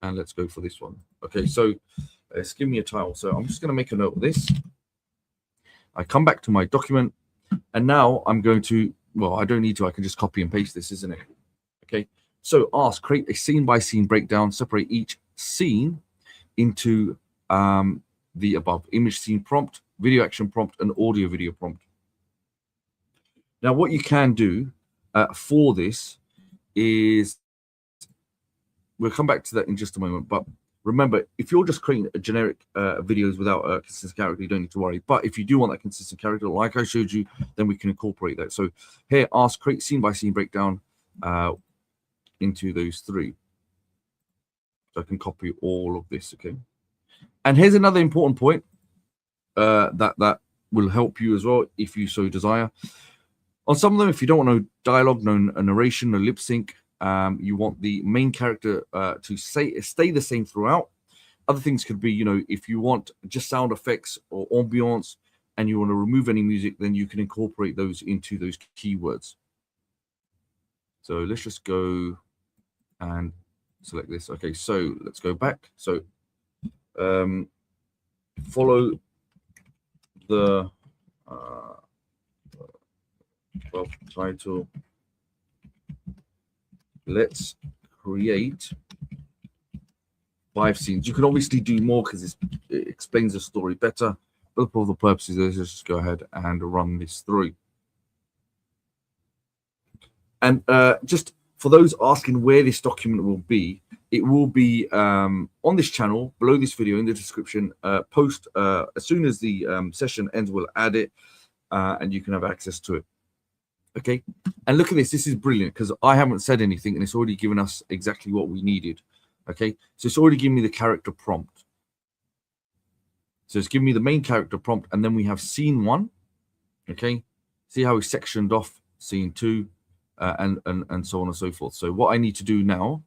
and let's go for this one. Okay, so let's give me a title. So I'm just going to make a note of this. I come back to my document, and now I'm going to. Well, I don't need to. I can just copy and paste this, isn't it? Okay. So ask, create a scene-by-scene breakdown. Separate each scene into the above image scene prompt, video action prompt, and audio video prompt. Now, what you can do for this is, we'll come back to that in just a moment. But remember, if you're just creating a generic videos without a consistent character, you don't need to worry. But if you do want that consistent character, like I showed you, then we can incorporate that. So here, ask, create scene-by-scene breakdown into those 3. So I can copy all of this, okay? And here's another important point that will help you as well if you so desire. On some of them, if you don't want no dialogue, no narration, no lip sync, you want the main character to stay the same throughout. Other things could be, if you want just sound effects or ambiance and you want to remove any music, then you can incorporate those into those keywords. So let's just go and select this. Okay, so let's go back. So follow the title. Let's create 5 scenes. You can obviously do more because it explains the story better, but for the purposes, let's just go ahead and run this through. And just for those asking where this document will be, it will be on this channel below this video in the description. Post as soon as the session ends, we'll add it and you can have access to it. Okay, and look at this. This is brilliant because I haven't said anything and it's already given us exactly what we needed. Okay, so it's already given me the character prompt. So it's given me the main character prompt, and then we have scene 1. Okay, see how we sectioned off scene 2. And so on and so forth. So what I need to do now,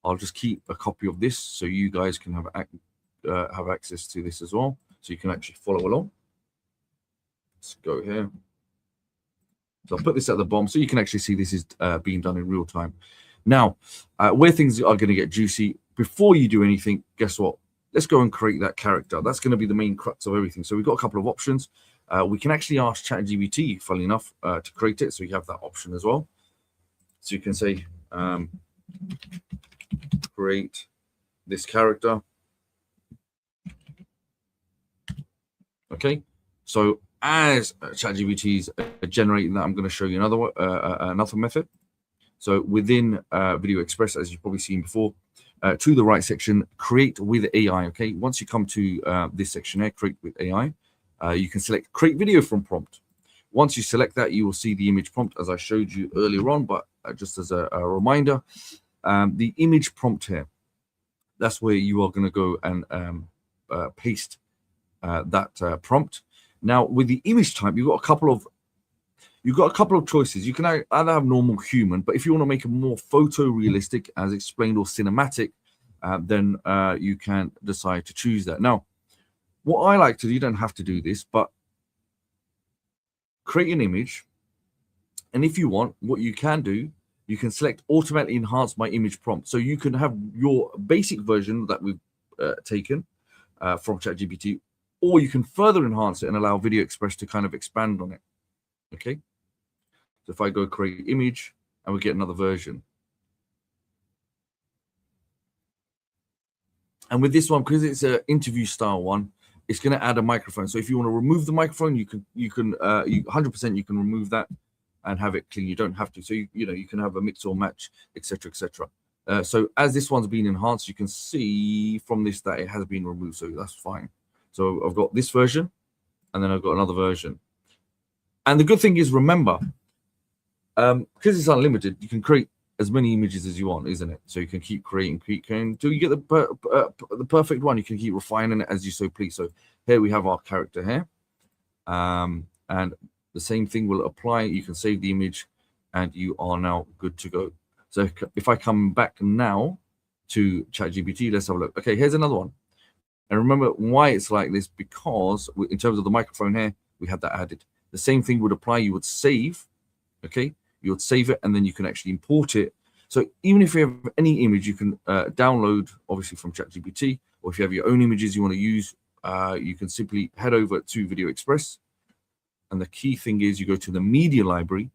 I'll just keep a copy of this so you guys can have access to this as well, so you can actually follow along. Let's go here. So I'll put this at the bottom so you can actually see this is being done in real time. Now, where things are going to get juicy, before you do anything, guess what? Let's go and create that character. That's going to be the main crux of everything. So we've got a couple of options. We can actually ask ChatGPT, funnily enough, to create it. So you have that option as well. So you can say, create this character. Okay, so as ChatGPT is generating that, I'm going to show you another method. So within VideoExpress, as you've probably seen before, to the right section, create with AI. Okay, once you come to this section here, create with AI, you can select create video from prompt. Once you select that, you will see the image prompt as I showed you earlier on, but just as a reminder, the image prompt here, that's where you are going to go and paste that prompt. Now, with the image type, you've got a couple of choices. You can either have normal human, but if you want to make it more photorealistic, as explained, or cinematic, then you can decide to choose that. Now, what I like to do, you don't have to do this, but create an image, and if you want, what you can do, you can select automatically enhance my image prompt. So you can have your basic version that we've taken from ChatGPT, or you can further enhance it and allow VideoExpress to kind of expand on it. Okay. So if I go create image and we get another version. And with this one, because it's an interview style one, it's going to add a microphone. So if you want to remove the microphone, you 100% you can remove that and have it clean. You don't have to. So you can have a mix or match, etc., etc. So as this one's been enhanced, you can see from this that it has been removed. So that's fine. So I've got this version, and then I've got another version. And the good thing is, remember, because it's unlimited, you can create as many images as you want, isn't it? So you can keep creating until you get the perfect one. You can keep refining it as you so please. So here we have our character here, and the same thing will apply. You can save the image, and you are now good to go. So if I come back now to ChatGPT, let's have a look. Okay, here's another one. And remember why it's like this, because in terms of the microphone here, we had that added. The same thing would apply. You would save, okay? You would save it, and then you can actually import it. So even if you have any image, you can download, obviously, from ChatGPT, or if you have your own images you want to use, you can simply head over to VideoExpress. And the key thing is you go to the media library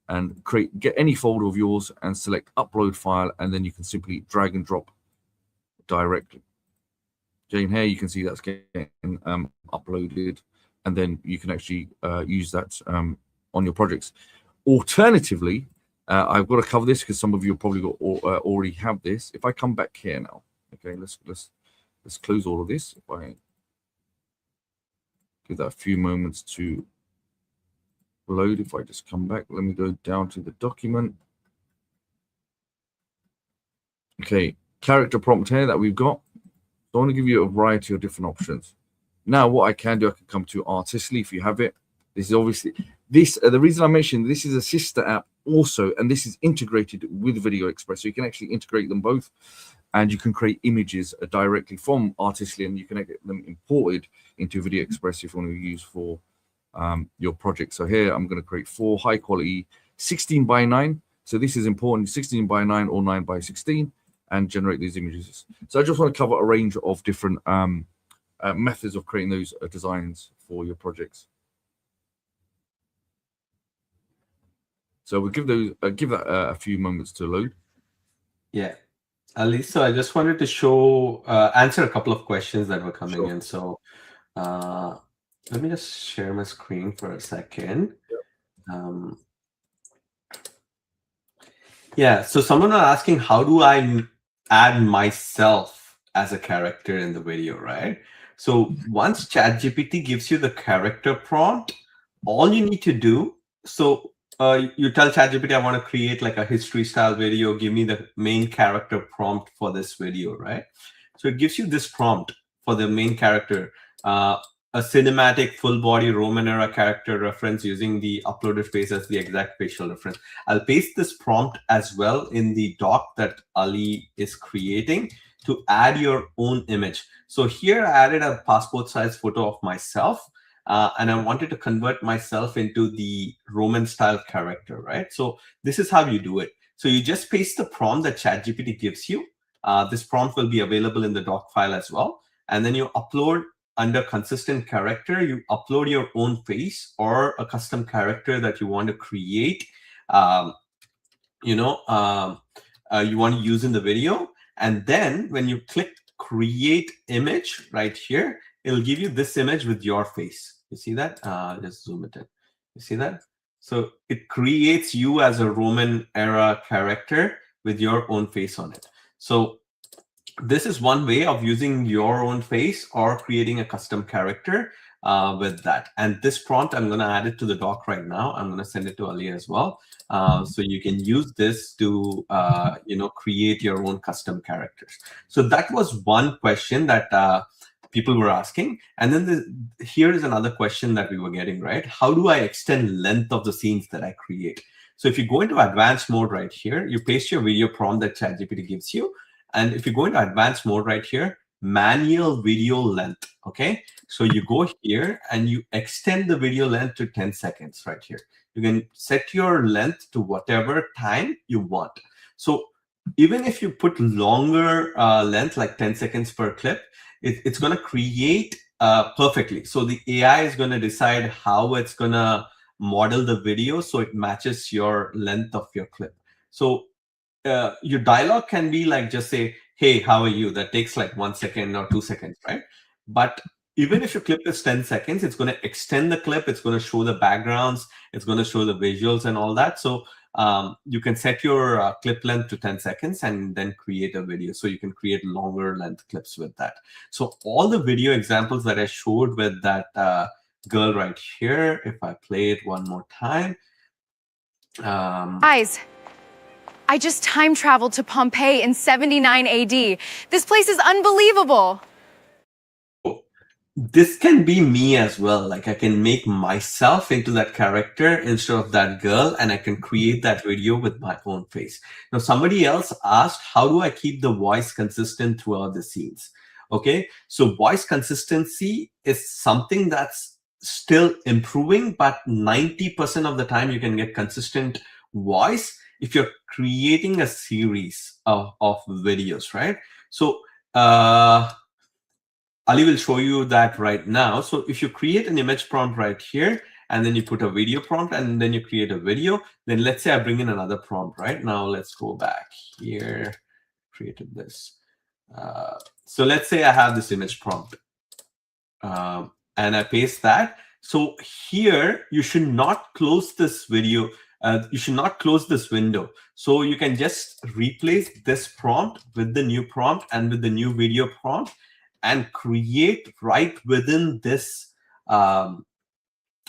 and get any folder of yours and select upload file, and then you can simply drag and drop directly. Jane, here you can see that's getting uploaded, and then you can actually use that on your projects. Alternatively, I've got to cover this because some of you probably already have this. If I come back here now, okay, let's close all of this. If I give that a few moments to load, if I just come back, let me go down to the document. Okay, character prompt here that we've got. So I want to give you a variety of different options. Now, what I can do, I can come to Artistly if you have it. This is obviously the reason I mentioned this is a sister app also, and this is integrated with VideoExpress, so you can actually integrate them both, and you can create images directly from Artistly, and you can get them imported into VideoExpress if you want to use for your project. So here I'm going to create 4 high quality 16:9. So this is important, 16:9 or 9:16, and generate these images. So I just want to cover a range of different methods of creating those designs for your projects. So we'll give that a few moments to load. Yeah, Ali. So I just wanted to answer a couple of questions that were coming in. So let me just share my screen for a second. Yeah. So someone was asking, how do I add myself as a character in the video, right? So once ChatGPT gives you the character prompt, all you need to do, you tell ChatGPT, I want to create like a history style video. Give me the main character prompt for this video, right? So it gives you this prompt for the main character, a cinematic full body Roman era character reference using the uploaded face as the exact facial reference. I'll paste this prompt as well in the doc that Ali is creating to add your own image. So here I added a passport size photo of myself. And I wanted to convert myself into the Roman style character, right? So this is how you do it. So you just paste the prompt that ChatGPT gives you. This prompt will be available in the doc file as well. And then you upload under consistent character, you upload your own face or a custom character that you want to create, you want to use in the video. And then when you click create image right here, it'll give you this image with your face. You see that? Just zoom it in. You see that? So it creates you as a Roman era character with your own face on it. So this is one way of using your own face or creating a custom character with that. And this prompt, I'm going to add it to the doc right now. I'm going to send it to Ali as well. So you can use this to, create your own custom characters. So that was one question that people were asking. And then here is another question that we were getting, right? How do I extend length of the scenes that I create? So if you go into advanced mode right here, you paste your video prompt that ChatGPT gives you. And if you go into advanced mode right here, manual video length, okay? So you go here and you extend the video length to 10 seconds right here. You can set your length to whatever time you want. So even if you put longer length, like 10 seconds per clip, it's going to create perfectly. So the AI is going to decide how it's going to model the video so it matches your length of your clip. So your dialogue can be like, just say, hey, how are you? That takes like 1 second or 2 seconds, right? But even if your clip is 10 seconds, it's going to extend the clip. It's going to show the backgrounds. It's going to show the visuals and all that. So you can set your clip length to 10 seconds and then create a video. So you can create longer length clips with that. So all the video examples that I showed with that girl right here, if I play it one more time. Guys, I just time traveled to Pompeii in 79 AD. This place is unbelievable. This can be me as well. Like I can make myself into that character instead of that girl, and I can create that video with my own face. Now, somebody else asked, how do I keep the voice consistent throughout the scenes? Okay, so voice consistency is something that's still improving, but 90% of the time you can get consistent voice if you're creating a series of videos, right? So Ali will show you that right now. So if you create an image prompt right here, and then you put a video prompt, and then you create a video, then let's say I bring in another prompt right now. Let's go back here, created this. So let's say I have this image prompt and I paste that. So here, you should not close this video. You should not close this window. So you can just replace this prompt with the new prompt and with the new video prompt, and create right within this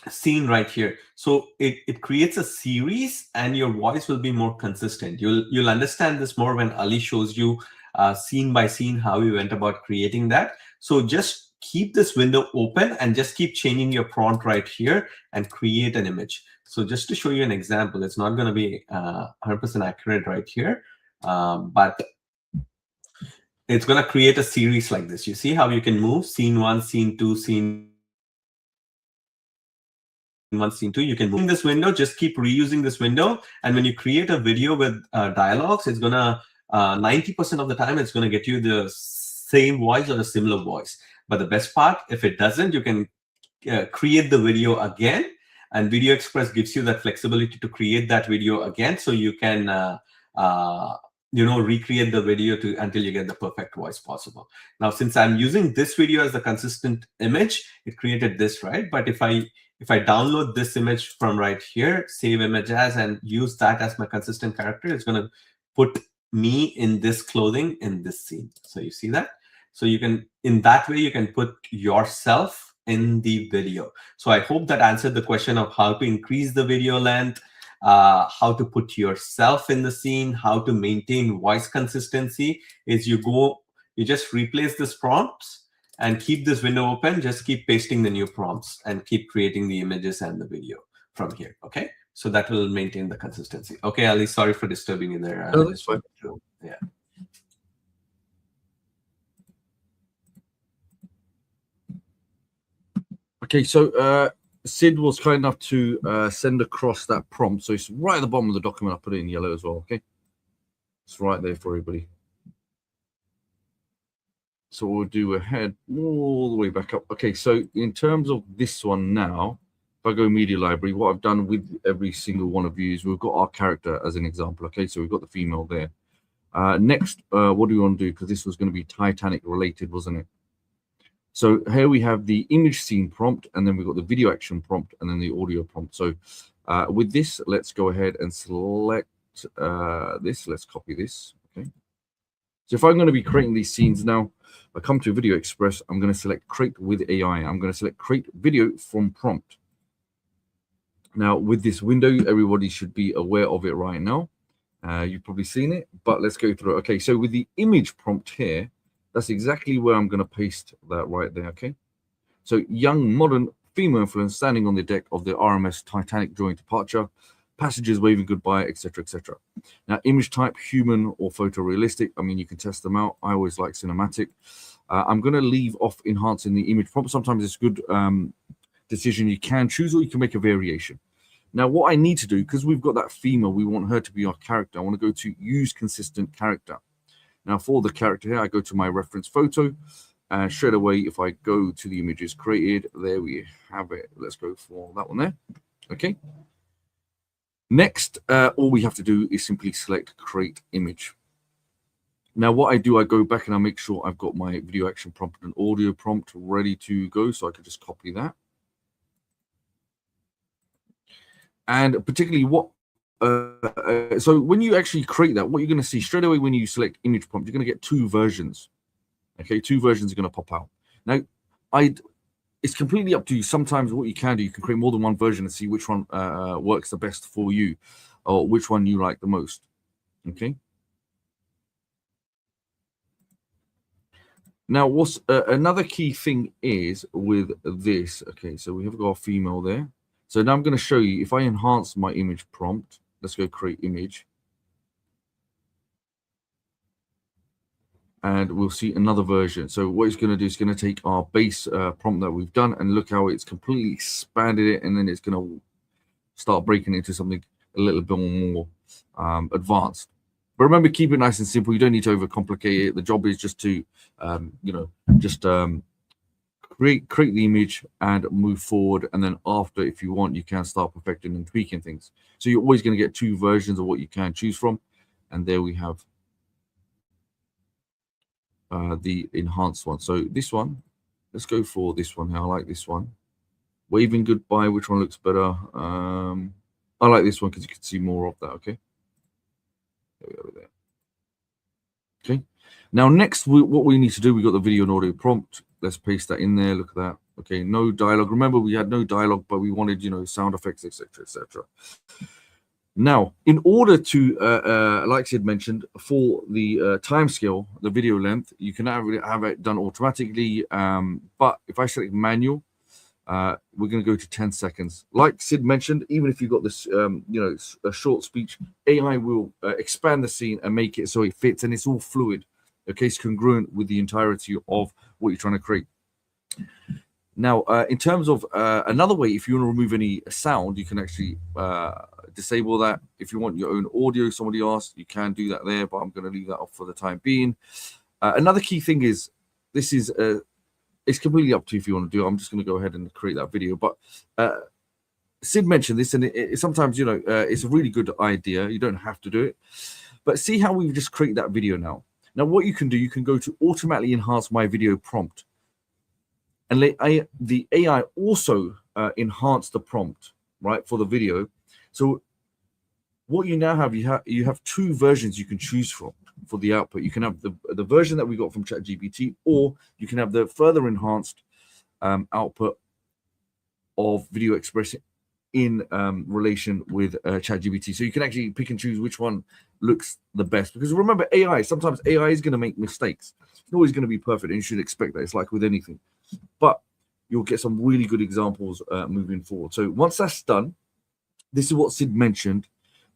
scene right here. So it creates a series, and your voice will be more consistent. You'll understand this more when Ali shows you scene by scene how we went about creating that. So just keep this window open and just keep changing your prompt right here and create an image. So just to show you an example, it's not going to be 100% accurate right here, but it's going to create a series like this. You see how you can move scene 1, scene 2, scene 1, scene 2. You can move in this window, just keep reusing this window. And when you create a video with dialogues, it's going to 90% of the time, it's going to get you the same voice or a similar voice. But the best part, if it doesn't, you can create the video again. And VideoExpress gives you that flexibility to create that video again. So you can recreate the video until you get the perfect voice possible. Now, since I'm using this video as a consistent image, it created this, right? But if I download this image from right here, save image as, and use that as my consistent character, it's going to put me in this clothing in this scene. So you see that? So you can, in that way, you can put yourself in the video. So I hope that answered the question of how to increase the video length, how to put yourself in the scene, how to maintain voice consistency. Is you just replace this prompts and keep this window open, just keep pasting the new prompts and keep creating the images and the video from here. Okay, so that will maintain the consistency. Okay, Ali, sorry for disturbing you there. No, that's fine. Yeah. Okay, so Sid was kind enough to send across that prompt. So it's right at the bottom of the document. I put it in yellow as well. Okay, it's right there for everybody. So we'll do a head all the way back up. Okay, so in terms of this one now, if I go media library, what I've done with every single one of you is we've got our character as an example. Okay, so we've got the female there. Next, what do we want to do? Because this was going to be Titanic related, wasn't it? So here we have the image scene prompt, and then we've got the video action prompt, and then the audio prompt. So with this, let's go ahead and select this. Let's copy this. Okay. So if I'm going to be creating these scenes now, I come to VideoExpress, I'm going to select create with AI. I'm going to select create video from prompt. Now with this window, everybody should be aware of it right now. You've probably seen it, but let's go through it. Okay, so with the image prompt here, that's exactly where I'm going to paste that right there. Okay, so young modern female influence standing on the deck of the RMS Titanic during departure, passengers waving goodbye, etc., etc. Now, image type, human or photorealistic. I mean, you can test them out. I always like cinematic. I'm going to leave off enhancing the image prompt. Sometimes it's a good decision. You can choose, or you can make a variation. Now, what I need to do, because we've got that female, we want her to be our character. I want to go to use consistent character. Now, for the character here, I go to my reference photo, And straight away, if I go to the images created, there we have it. Let's go for that one there. Okay. Next, all we have to do is simply select create image. Now, what I do, I go back and I make sure I've got my video action prompt and audio prompt ready to go. So I can just copy that. And particularly so when you actually create that, what you're going to see straight away when you select image prompt, you're going to get two versions. Okay, two versions are going to pop out. Now, it's completely up to you. Sometimes what you can do, you can create more than one version and see which one works the best for you, or which one you like the most. Okay. Now, what's another key thing is with this. Okay, so we have got a female there. So now I'm going to show you, if I enhance my image prompt, let's go create image. And we'll see another version. So what it's going to do is going to take our base prompt that we've done and look how it's completely expanded it, and then it's going to start breaking into something a little bit more advanced. But remember, keep it nice and simple. You don't need to overcomplicate it. The job is just to, create the image and move forward. And then after, if you want, you can start perfecting and tweaking things. So you're always going to get two versions of what you can choose from. And there we have the enhanced one. So this one, let's go for this one here. I like this one. Waving goodbye. Which one looks better? I like this one because you can see more of that. Okay. There we go there. Okay. Now next, what we need to do, we got the video and audio prompt. Let's paste that in there. Look at that. Okay. No dialogue. Remember, we had no dialogue, but we wanted, sound effects, etc., etc. Now, in order to, like Sid mentioned, for the time scale, the video length, you can have it done automatically. But if I select manual, we're going to go to 10 seconds. Like Sid mentioned, even if you've got this, a short speech, AI will expand the scene and make it so it fits, and it's all fluid. Okay, it's congruent with the entirety of what you're trying to create. Now, in terms of another way, if you want to remove any sound, you can actually disable that. If you want your own audio, somebody asked, you can do that there, but I'm going to leave that off for the time being. Another key thing is, this is it's completely up to you if you want to do it. I'm just going to go ahead and create that video. But Sid mentioned this, and it sometimes, it's a really good idea. You don't have to do it. But see how we've just created that video now. Now, what you can do, you can go to automatically enhance my video prompt. And the AI also enhance the prompt, right, for the video. So what you now have, you have two versions you can choose from for the output. You can have the version that we got from ChatGPT, or you can have the further enhanced output of VideoExpress in relation with ChatGPT. So you can actually pick and choose which one looks the best. Because remember, sometimes AI is going to make mistakes. It's not always going to be perfect, and you should expect that. It's like with anything. But you'll get some really good examples moving forward. So once that's done, this is what Sid mentioned.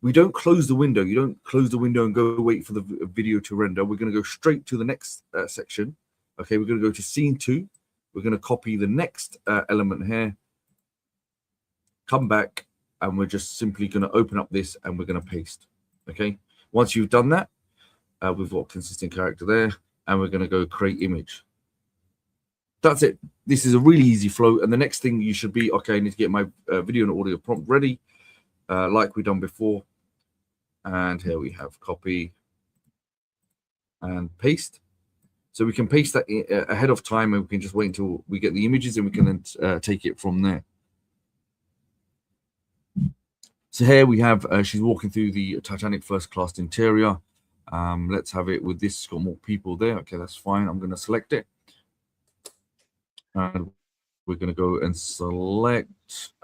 We don't close the window. You don't close the window and go wait for the video to render. We're going to go straight to the next section. Okay, we're going to go to scene 2. We're going to copy the next element here, come back, and we're just simply going to open up this and we're going to paste. Okay, once you've done that, we've got consistent character there, and we're going to go create image. That's it. This is a really easy flow. And the next thing you should be, okay, I need to get my video and audio prompt ready, like we've done before. And here we have copy and paste. So we can paste that ahead of time, and we can just wait until we get the images, and we can then take it from there. So here we have, she's walking through the Titanic first class interior. Let's have it with this. It's got more people there. Okay, that's fine. I'm going to select it. And we're going to go and select,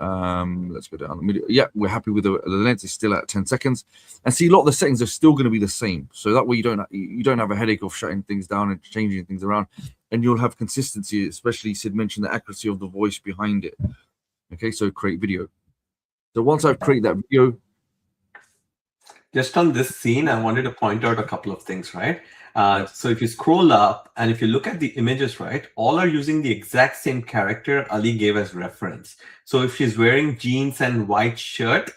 let's go down the middle. Yeah, we're happy with the length. Is still at 10 seconds. And see, a lot of the settings are still going to be the same. So that way you don't have a headache of shutting things down and changing things around. And you'll have consistency, especially Sid mentioned the accuracy of the voice behind it. Okay, so create video. So once I've created that video. Just on this scene, I wanted to point out a couple of things, right? So if you scroll up and if you look at the images, right, all are using the exact same character Ali gave as reference. So if she's wearing jeans and white shirt,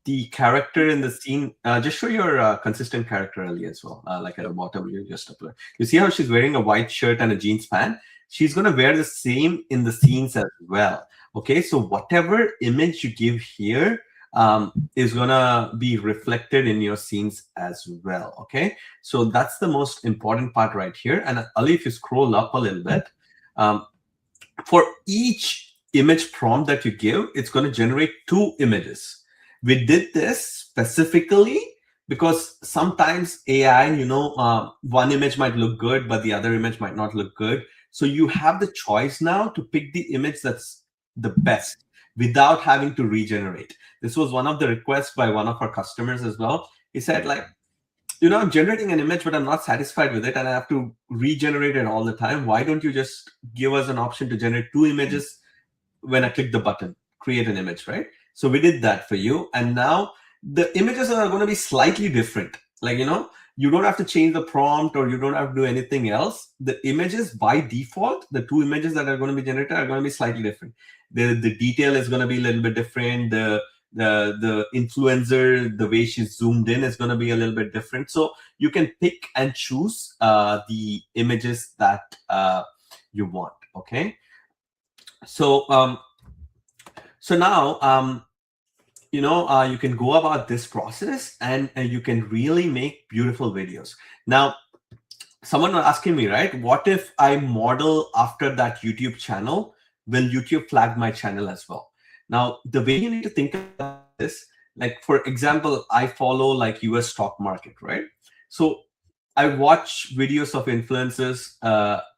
the character in the scene, just show your consistent character early as well, like at the bottom you just upload. You see how she's wearing a white shirt and a jeans pant? She's going to wear the same in the scenes as well. Okay, so whatever image you give here is going to be reflected in your scenes as well. Okay, so that's the most important part right here. And Ali, if you scroll up a little bit, for each image prompt that you give, it's going to generate 2 images. We did this specifically because sometimes AI, one image might look good, but the other image might not look good. So you have the choice now to pick the image that's the best without having to regenerate. This was one of the requests by one of our customers as well. He said, like, I'm generating an image, but I'm not satisfied with it, and I have to regenerate it all the time. Why don't you just give us an option to generate 2 images when I click the button, create an image, right? So we did that for you. And now the images are going to be slightly different. Like, you don't have to change the prompt or you don't have to do anything else. The images by default, the 2 images that are going to be generated are going to be slightly different. The detail is going to be a little bit different. The influencer, the way she's zoomed in is going to be a little bit different. So you can pick and choose the images that you want. Okay. So now you can go about this process and you can really make beautiful videos. Now, someone was asking me, right? What if I model after that YouTube channel? Will YouTube flag my channel as well? Now, the way you need to think about this, like, for example, I follow like US stock market, right? So I watch videos of influencers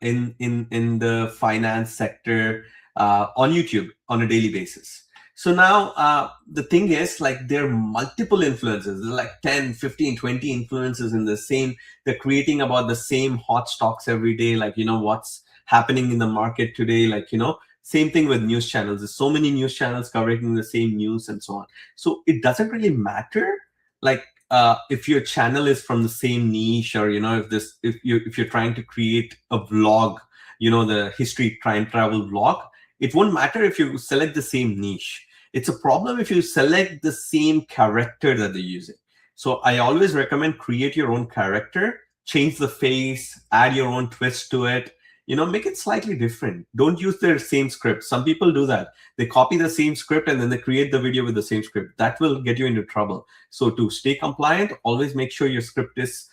in the finance sector on YouTube on a daily basis. So now the thing is, like, there are multiple influencers. There's like 10, 15, 20 influencers in the same, they're creating about the same hot stocks every day, like, what's happening in the market today, like, same thing with news channels. There's so many news channels covering the same news and so on. So it doesn't really matter, like, if your channel is from the same niche, or if you're trying to create a vlog, the history time travel vlog, it won't matter if you select the same niche. It's a problem if you select the same character that they're using. So I always recommend create your own character, change the face, add your own twist to it, make it slightly different. Don't use their same script. Some people do that. They copy the same script and then they create the video with the same script. That will get you into trouble. So to stay compliant, always make sure your script is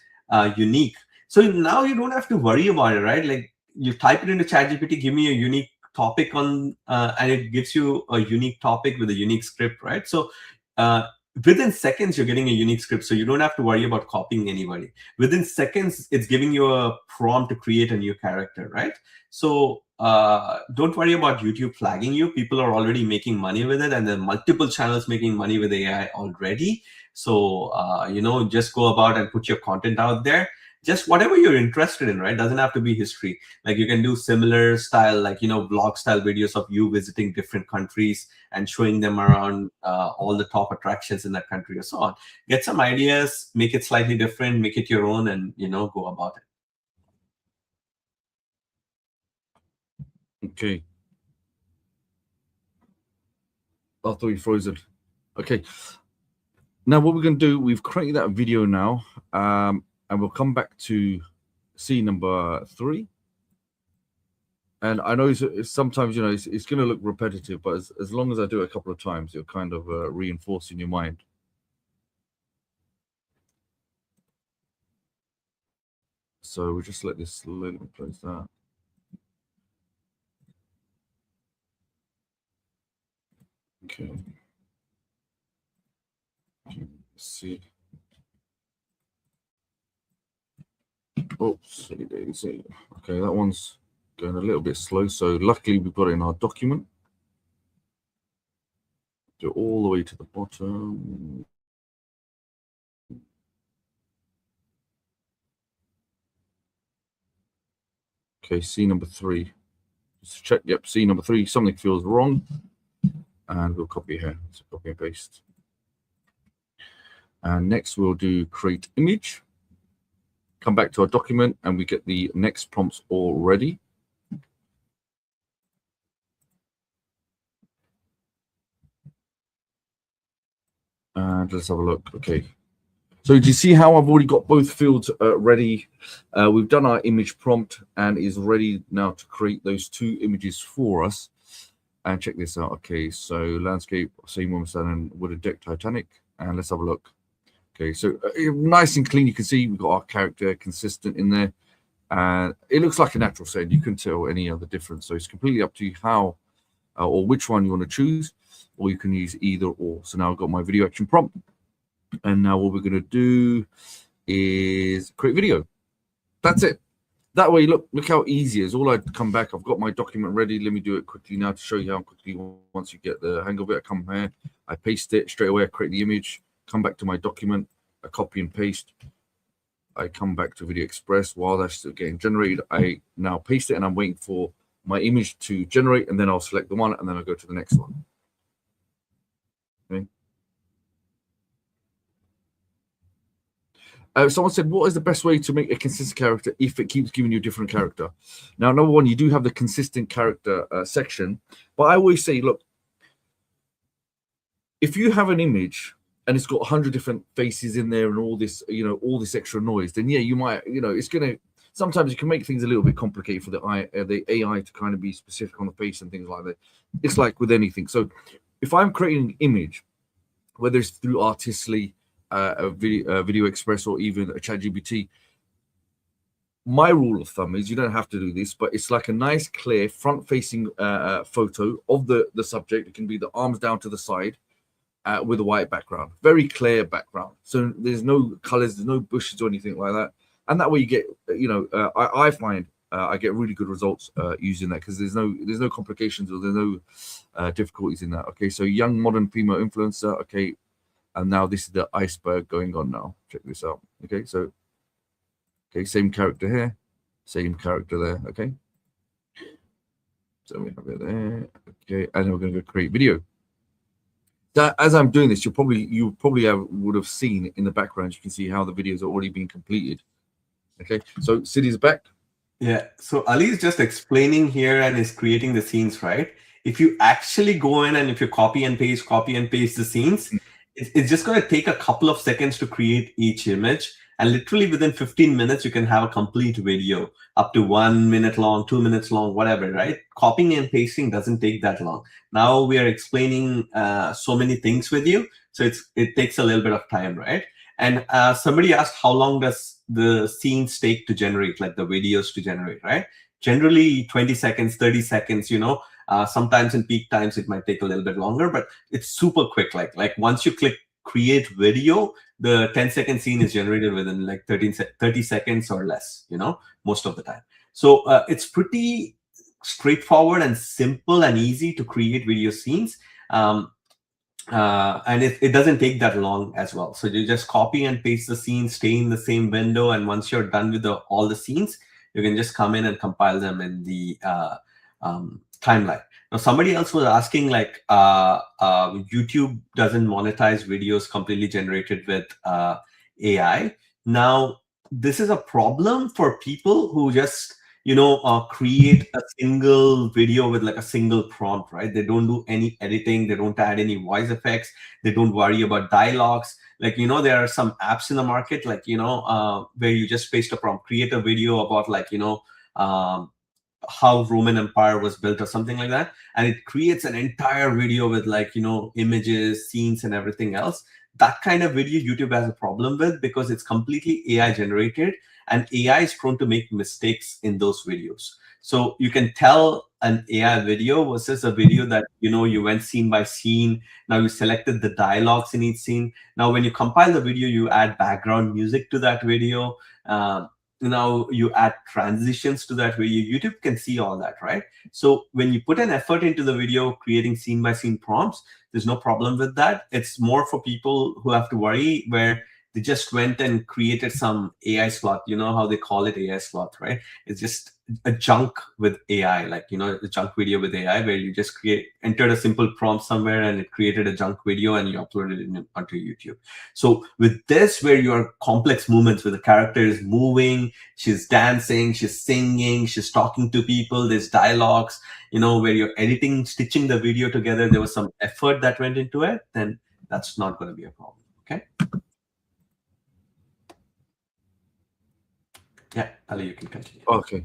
unique. So now you don't have to worry about it, right? Like, you type it into ChatGPT, give me a unique topic on, and it gives you a unique topic with a unique script, right? So within seconds, you're getting a unique script, so you don't have to worry about copying anybody. Within seconds, it's giving you a prompt to create a new character, right? So don't worry about YouTube flagging you. People are already making money with it, and there are multiple channels making money with AI already. So just go about and put your content out there. Just whatever you're interested in, right? Doesn't have to be history. Like, you can do similar style, like, vlog style videos of you visiting different countries and showing them around all the top attractions in that country or so on. Get some ideas, make it slightly different, make it your own, and go about it. Okay. I thought you froze it. Okay. Now what we're going to do, we've created that video now, and we'll come back to scene number 3. And I know sometimes, it's going to look repetitive, but as long as I do it a couple of times, it'll kind of reinforce in your mind. So we'll just let this slowly place that. Okay. Let's see. Oops, okay, that one's going a little bit slow. So luckily we've got it in our document. Go all the way to the bottom. Okay, scene number 3. Just check. Yep, scene number 3. Something feels wrong, and we'll copy here. So copy and paste. And next we'll do create image. Come back to our document, and we get the next prompts all ready. And let's have a look. Okay. So do you see how I've already got both fields ready? We've done our image prompt and is ready now to create those two images for us. And check this out. Okay, so landscape, same one standing with a deck Titanic. And let's have a look. Okay, so nice and clean. You can see we've got our character consistent in there. And it looks like a natural setting. You couldn't tell any other difference. So it's completely up to you how or which one you want to choose, or you can use either or. So now I've got my video action prompt. And now what we're going to do is create video. That's it. That way, look how easy it is. All I come back, I've got my document ready. Let me do it quickly now to show you how quickly, once you get the hang of it, I come here, I paste it straight away, I create the image, come back to my document, I copy and paste. I come back to VideoExpress while that's still getting generated. I now paste it and I'm waiting for my image to generate, and then I'll select the one and then I'll go to the next one. Okay. Someone said, what is the best way to make a consistent character if it keeps giving you a different character? Now, number one, you do have the consistent character section, but I always say, look, if you have an image and it's got 100 different faces in there and all this, all this extra noise, then yeah, you might, it's going to, sometimes you can make things a little bit complicated for the AI to kind of be specific on the face and things like that. It's like with anything. So if I'm creating an image, whether it's through Artistly, VideoExpress, or even a ChatGPT, my rule of thumb is you don't have to do this, but it's like a nice, clear, front-facing photo of the subject. It can be the arms down to the side with a white background, very clear background. So there's no colors, there's no bushes or anything like that. And that way you get, I find I get really good results using that, because there's no complications or there's no difficulties in that. Okay, so young modern female influencer. Okay. And now this is the iceberg going on now. Check this out. Okay, so, same character here, same character there. Okay. So we have it there. Okay, and we're going to go create video. That, as I'm doing this, you probably would have seen in the background, you can see how the videos are already being completed. Okay, so City's back. Yeah, so Ali is just explaining here and is creating the scenes, right? If you actually go in and if you copy and paste the scenes, it's just going to take a couple of seconds to create each image, and literally within 15 minutes you can have a complete video up to 1 minute long, 2 minutes long, whatever, right? Copying and pasting doesn't take that long. Now we are explaining so many things with you, so it takes a little bit of time, right? And somebody asked, how long does the scenes take to generate, like the videos to generate, right? Generally 20 seconds, 30 seconds, sometimes in peak times it might take a little bit longer, but it's super quick. Like once you click create video, the 10-second scene is generated within like 30 seconds or less, most of the time. So it's pretty straightforward and simple and easy to create video scenes. And it doesn't take that long as well. So you just copy and paste the scene, stay in the same window, and once you're done with all the scenes, you can just come in and compile them in the timeline. Now, somebody else was asking, like, YouTube doesn't monetize videos completely generated with AI. Now, this is a problem for people who just, create a single video with like a single prompt, right? They don't do any editing. They don't add any voice effects. They don't worry about dialogues. Like, there are some apps in the market, like, where you just paste a prompt, create a video about like, how Roman Empire was built or something like that, and it creates an entire video with like images, scenes, and everything else. That kind of video YouTube has a problem with, because it's completely AI generated, and AI is prone to make mistakes in those videos. So you can tell an AI video versus a video that you went scene by scene. Now you selected the dialogues in each scene. Now when you compile the video, you add background music to that video. Now you add transitions to that video. YouTube can see all that, right? So when you put an effort into the video, creating scene by scene prompts, there's no problem with that. It's more for people who have to worry, where they just went and created some AI slot. You know how they call it AI slot, right? It's just a junk with AI, like, a junk video with AI, where you just entered a simple prompt somewhere and it created a junk video and you uploaded it onto YouTube. So with this, where your complex movements, where the character is moving, she's dancing, she's singing, she's talking to people, there's dialogues, where you're editing, stitching the video together, there was some effort that went into it, then That's not going to be a problem. Okay. Yeah, Ali, you can continue. Okay.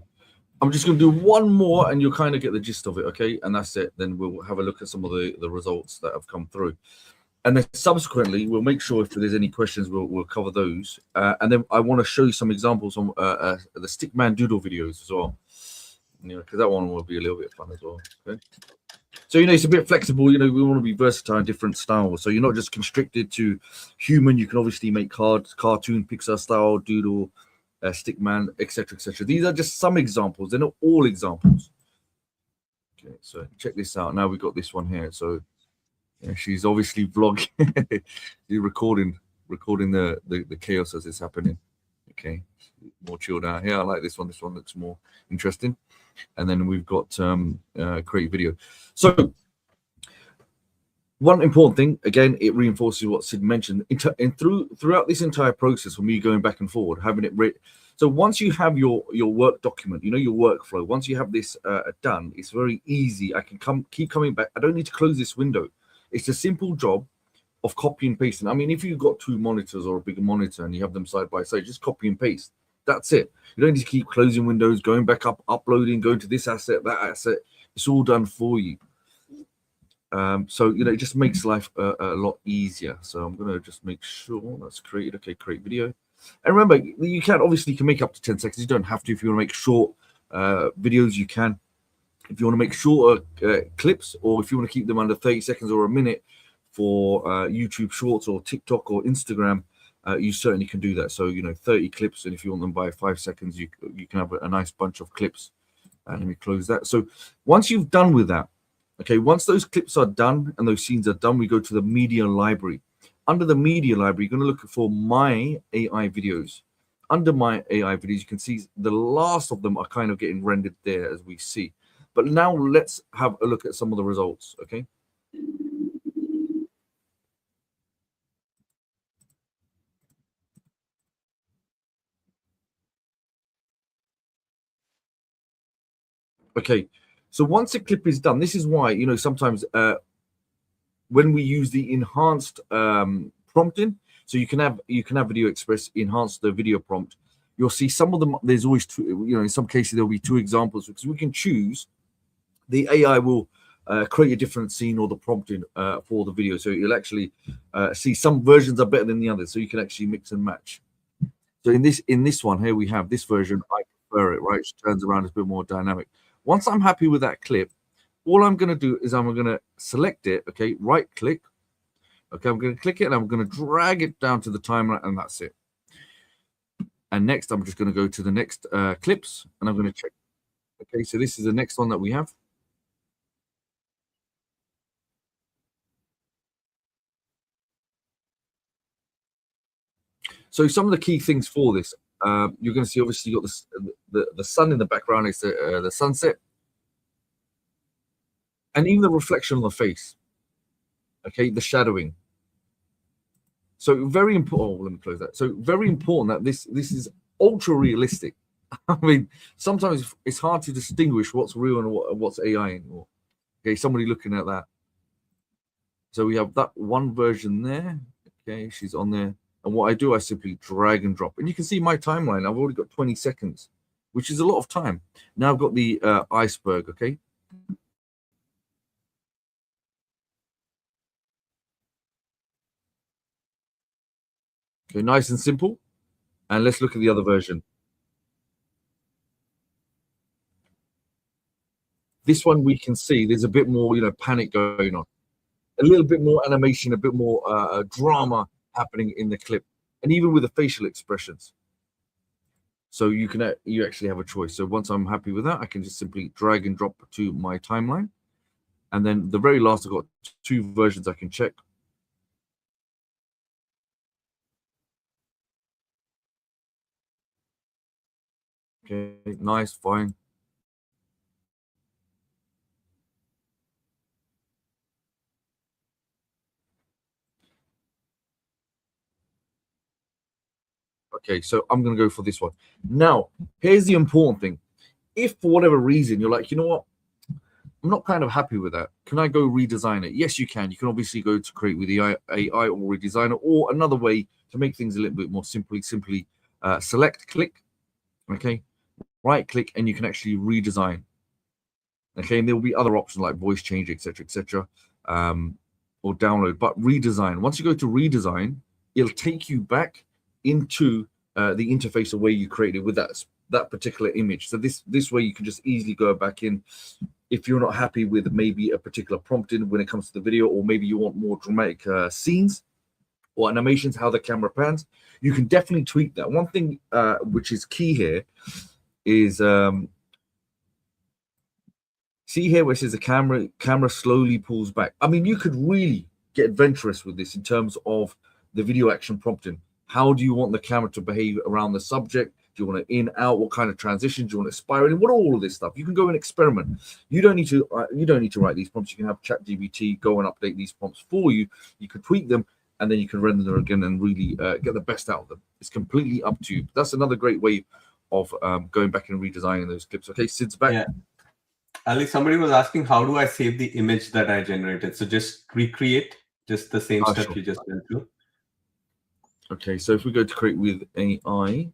I'm just going to do one more and you'll kind of get the gist of it, okay? And that's it. Then we'll have a look at some of the results that have come through. And then subsequently, we'll make sure if there's any questions, we'll cover those. And then I want to show you some examples on the Stickman Doodle videos as well. You know, because that one will be a little bit fun as well. Okay. So, you know, it's a bit flexible. You know, we want to be versatile in different styles. So you're not just constricted to human. You can obviously make cartoon, Pixar style, Doodle, Stickman, etc., etc. These are just some examples. They're not all examples. Okay, so check this out. Now we've got this one here. So yeah, she's obviously vlogging. She's recording the chaos as it's happening. Okay, more chilled out here. I like this one. This one looks more interesting. And then we've got create video. So one important thing, again, it reinforces what Sid mentioned. Throughout this entire process, for me going back and forward, having it written. So once you have your work document, you know, your workflow. Once you have this done, it's very easy. I can keep coming back. I don't need to close this window. It's a simple job of copy and pasting. I mean, if you've got two monitors or a bigger monitor and you have them side by side, just copy and paste. That's it. You don't need to keep closing windows, going back up, uploading, going to this asset, that asset. It's all done for you. So, you know, it just makes life a lot easier. So I'm going to just make sure that's created. Okay, create video. And remember, you can make up to 10 seconds. You don't have to. If you want to make short videos, you can. If you want to make shorter clips, or if you want to keep them under 30 seconds or a minute for YouTube Shorts or TikTok or Instagram, you certainly can do that. So, you know, 30 clips, and if you want them by 5 seconds, you can have a nice bunch of clips. And let me close that. So once you've done with that, okay, once those clips are done and those scenes are done, we go to the media library. Under the media library, you're going to look for my AI videos. Under my AI videos, you can see the last of them are kind of getting rendered there as we see. But now let's have a look at some of the results, okay? Okay, so once a clip is done, this is why, you know, sometimes when we use the enhanced prompting, so you can have VideoExpress enhance the video prompt. You'll see some of them. There's always two. You know, in some cases there'll be two examples because we can choose. The AI will create a different scene or the prompting for the video, so you'll actually see some versions are better than the others. So you can actually mix and match. So in this one here, we have this version. I prefer it, right? It turns around, it's a bit more dynamic. Once I'm happy with that clip, all I'm going to do is I'm going to select it, okay, right click. Okay, I'm going to click it and I'm going to drag it down to the timeline, and that's it. And next, I'm just going to go to the next clips, and I'm going to check. Okay, so this is the next one that we have. So some of the key things for this, you're going to see, obviously, you got the sun in the background. It's the sunset. And even the reflection on the face, okay, the shadowing. So very important. Oh, let me close that. So very important that this is ultra realistic. I mean, sometimes it's hard to distinguish what's real and what's AI anymore. Okay, somebody looking at that. So we have that one version there. Okay, she's on there. And what I do, I simply drag and drop. And you can see my timeline. I've already got 20 seconds, which is a lot of time. Now I've got the iceberg, okay? Okay, nice and simple. And let's look at the other version. This one we can see there's a bit more, you know, panic going on. A little bit more animation, a bit more drama happening in the clip. And even with the facial expressions. So you actually have a choice. So once I'm happy with that, I can just simply drag and drop to my timeline. And then the very last, I've got two versions I can check. Okay, nice, fine. Okay, so I'm going to go for this one. Now, here's the important thing. If for whatever reason you're like, you know what, I'm not kind of happy with that. Can I go redesign it? Yes, you can. You can obviously go to create with the AI or redesigner, or another way to make things a little bit more simply select, click, okay, right click, and you can actually redesign. Okay, and there will be other options like voice change, etc., or download. But redesign. Once you go to redesign, it'll take you back into the interface of where you created with that particular image. So this way you can just easily go back in. If you're not happy with maybe a particular prompting when it comes to the video, or maybe you want more dramatic scenes or animations, how the camera pans, you can definitely tweak that. One thing which is key here is see here where it says the camera slowly pulls back. I mean, you could really get adventurous with this in terms of the video action prompting. How do you want the camera to behave around the subject? Do you want it in, out? What kind of transitions? Do you want it spiraling? What all of this stuff? You can go and experiment. You don't need to write these prompts. You can have ChatGPT go and update these prompts for you. You can tweak them, and then you can render them again and really get the best out of them. It's completely up to you. That's another great way of going back and redesigning those clips. Okay, Sid's back. Yeah. Ali, somebody was asking, how do I save the image that I generated? So just recreate just the same step sure. you just went through. Okay, so if we go to create with AI,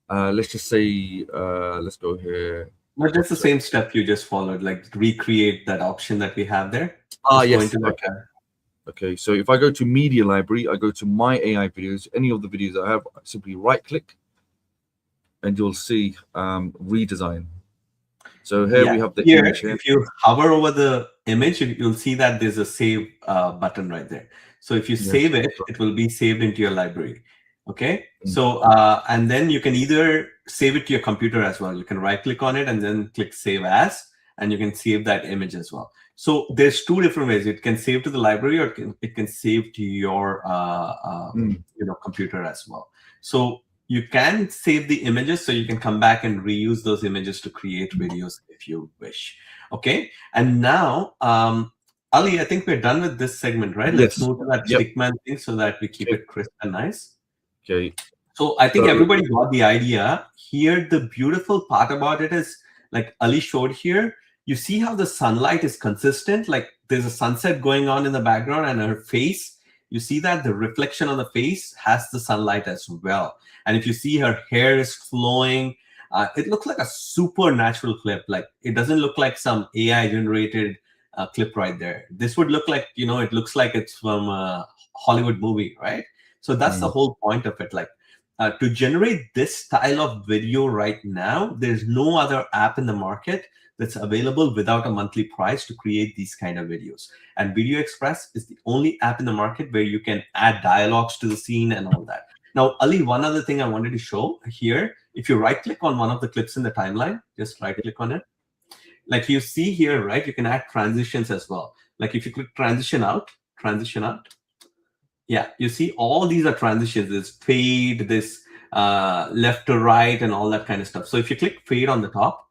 let's just say, let's go here. But just the same step you just followed, like recreate that option that we have there. Yes. Okay, so if I go to media library, I go to my AI videos, any of the videos I have, I simply right click, and you'll see redesign. So here we have the image here. If you hover over the image, you'll see that there's a save button right there. So if you save it, it will be saved into your library. Okay. So and then you can either save it to your computer as well. You can right click on it and then click save as, and you can save that image as well. So there's two different ways. It can save to the library, or it can save to your computer as well. So you can save the images, so you can come back and reuse those images to create videos if you wish. Okay. And now, Ali, I think we're done with this segment, right? Let's move to that stickman thing so that we keep it crisp and nice. Okay. So I think everybody got the idea. Here, the beautiful part about it is, like Ali showed here, you see how the sunlight is consistent. Like there's a sunset going on in the background, and her face, you see that the reflection on the face has the sunlight as well. And if you see her hair is flowing, it looks like a supernatural clip. Like it doesn't look like some AI generated clip right there. This would look like, it looks like it's from a Hollywood movie, right? So that's the whole point of it. Like to generate this style of video right now, there's no other app in the market that's available without a monthly price to create these kind of videos. And VideoExpress is the only app in the market where you can add dialogues to the scene and all that. Now, Ali, one other thing I wanted to show here, if you right click on one of the clips in the timeline, just right click on it. Like you see here, right, you can add transitions as well. Like if you click transition out. Yeah, you see all these are transitions. There's fade, this left to right, and all that kind of stuff. So if you click fade on the top,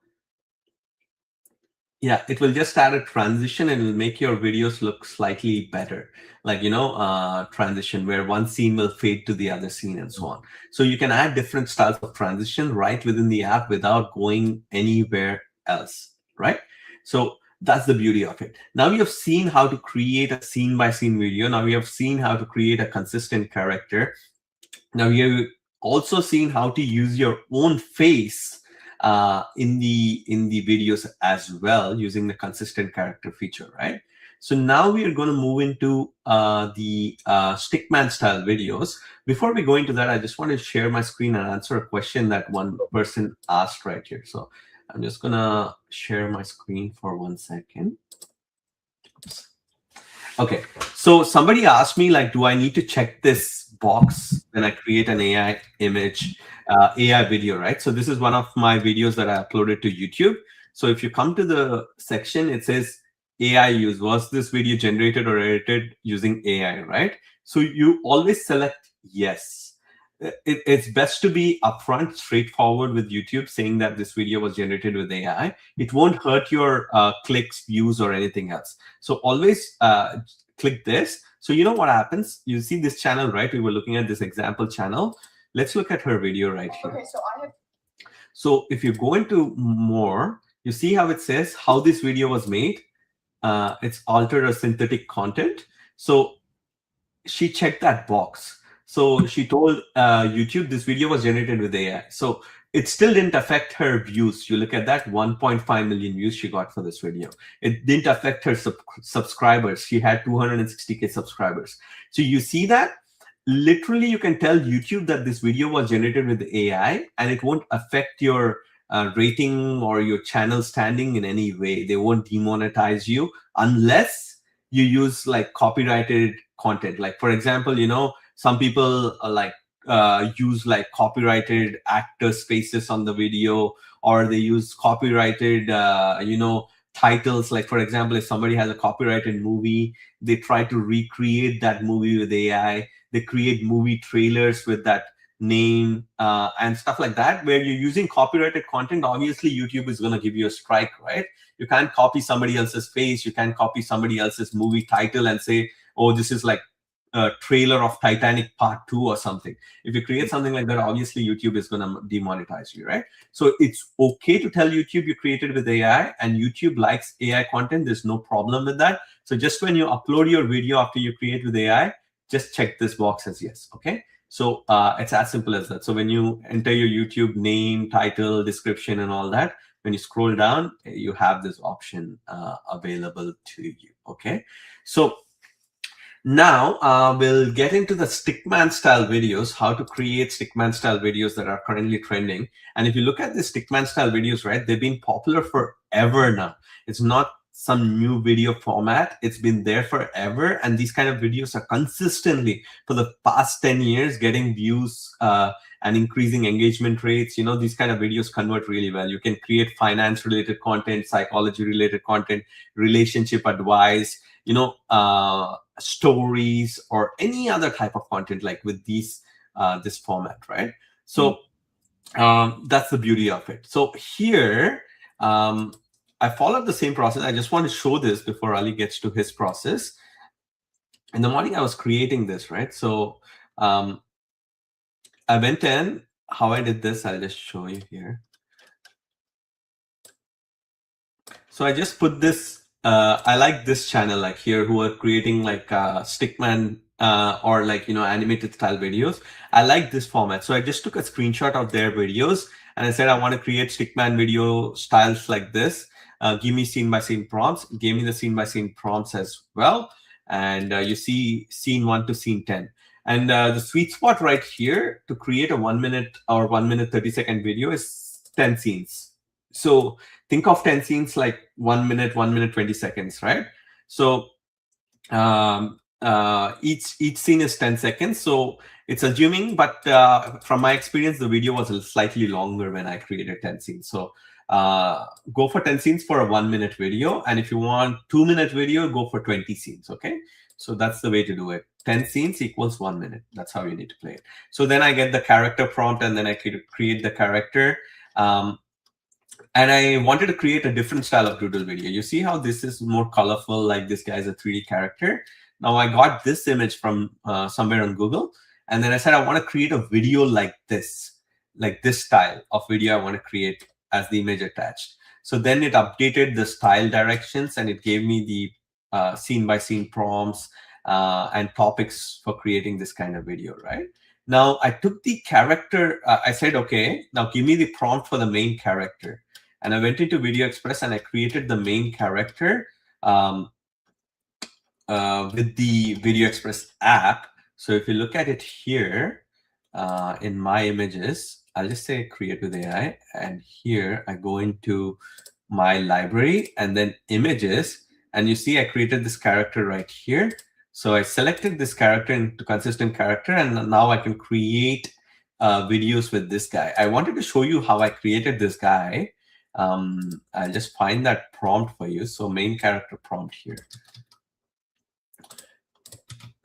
yeah, it will just add a transition and it'll make your videos look slightly better. Like, transition where one scene will fade to the other scene and so on. So you can add different styles of transition right within the app without going anywhere else, right? So that's the beauty of it. Now you have seen how to create a scene by scene video. Now we have seen how to create a consistent character. Now you've also seen how to use your own face in the videos as well, using the consistent character feature, right? So now we are going to move into the stickman style videos. Before we go into that, I just want to share my screen and answer a question that one person asked right here. So I'm just going to share my screen for 1 second. Oops. Okay, so somebody asked me, like, do I need to check this box when I create an AI image, AI video, right? So this is one of my videos that I uploaded to YouTube. So if you come to the section, it says AI use. Was this video generated or edited using AI, right? So you always select yes. It's best to be upfront, straightforward with YouTube, saying that this video was generated with AI. It won't hurt your clicks, views, or anything else. So always click this. So you know what happens? You see this channel, right? We were looking at this example channel. Let's look at her video right here. Okay, so if you go into more, you see how it says how this video was made. it's altered or synthetic content. So she checked that box. So she told YouTube this video was generated with AI. So it still didn't affect her views. You look at that, 1.5 million views she got for this video. It didn't affect her subscribers. She had 260K subscribers. So you see that literally you can tell YouTube that this video was generated with AI and it won't affect your rating or your channel standing in any way. They won't demonetize you unless you use like copyrighted content. Like for example, you know, some people use like copyrighted actors' faces on the video, or they use copyrighted titles. Like for example, if somebody has a copyrighted movie, they try to recreate that movie with AI. They create movie trailers with that name and stuff like that, where you're using copyrighted content. Obviously YouTube is going to give you a strike, right? You can't copy somebody else's face, you can't copy somebody else's movie title and say, oh, this is like a trailer of Titanic Part 2 or something. If you create something like that, obviously YouTube is going to demonetize you, right? So it's okay to tell YouTube you created with AI, and YouTube likes AI content. There's no problem with that. So just when you upload your video after you create with AI, just check this box as yes, okay? So it's as simple as that. So when you enter your YouTube name, title, description, and all that, when you scroll down, you have this option available to you, okay? So now we'll get into the stickman style videos, how to create stickman style videos that are currently trending. And if you look at the stickman style videos, right, they've been popular forever now. It's not some new video format. It's been there forever. And these kind of videos are consistently for the past 10 years getting views and increasing engagement rates. You know, these kind of videos convert really well. You can create finance related content, psychology related content, relationship advice, you know, stories, or any other type of content like with these this format, right? So that's the beauty of it. So here I followed the same process. I just want to show this before Ali gets to his process. In the morning I was creating this, right? So I went in. How I did this, I'll just show you here. So I just put this, I like this channel like here who are creating like stickman or like, you know, animated style videos. I like this format. So I just took a screenshot of their videos and I said, I want to create stickman video styles like this. Give me scene by scene prompts. Give me the scene by scene prompts as well. And you see scene 1 to scene 10. And the sweet spot right here to create a 1 minute or 1 minute 30-second video is 10 scenes. So think of 10 scenes like 1 minute, 1 minute, 20 seconds, right? So each scene is 10 seconds. So it's assuming, but from my experience, the video was slightly longer when I created 10 scenes. So go for 10 scenes for a 1 minute video. And if you want 2 minute video, go for 20 scenes, okay? So that's the way to do it. 10 scenes equals 1 minute. That's how you need to play it. So then I get the character prompt and then I create the character. And I wanted to create a different style of Doodle video. You see how this is more colorful, like this guy is a 3D character. Now I got this image from somewhere on Google. And then I said, I want to create a video like this style of video I want to create as the image attached. So then it updated the style directions and it gave me the scene by scene prompts and topics for creating this kind of video, right? Now I took the character, I said, okay, now give me the prompt for the main character. And I went into VideoExpress and I created the main character with the VideoExpress app. So if you look at it here in my images, I'll just say create with AI. And here I go into my library and then images. And you see I created this character right here. So I selected this character into consistent character. And now I can create videos with this guy. I wanted to show you how I created this guy. I'll just find that prompt for you. So main character prompt here.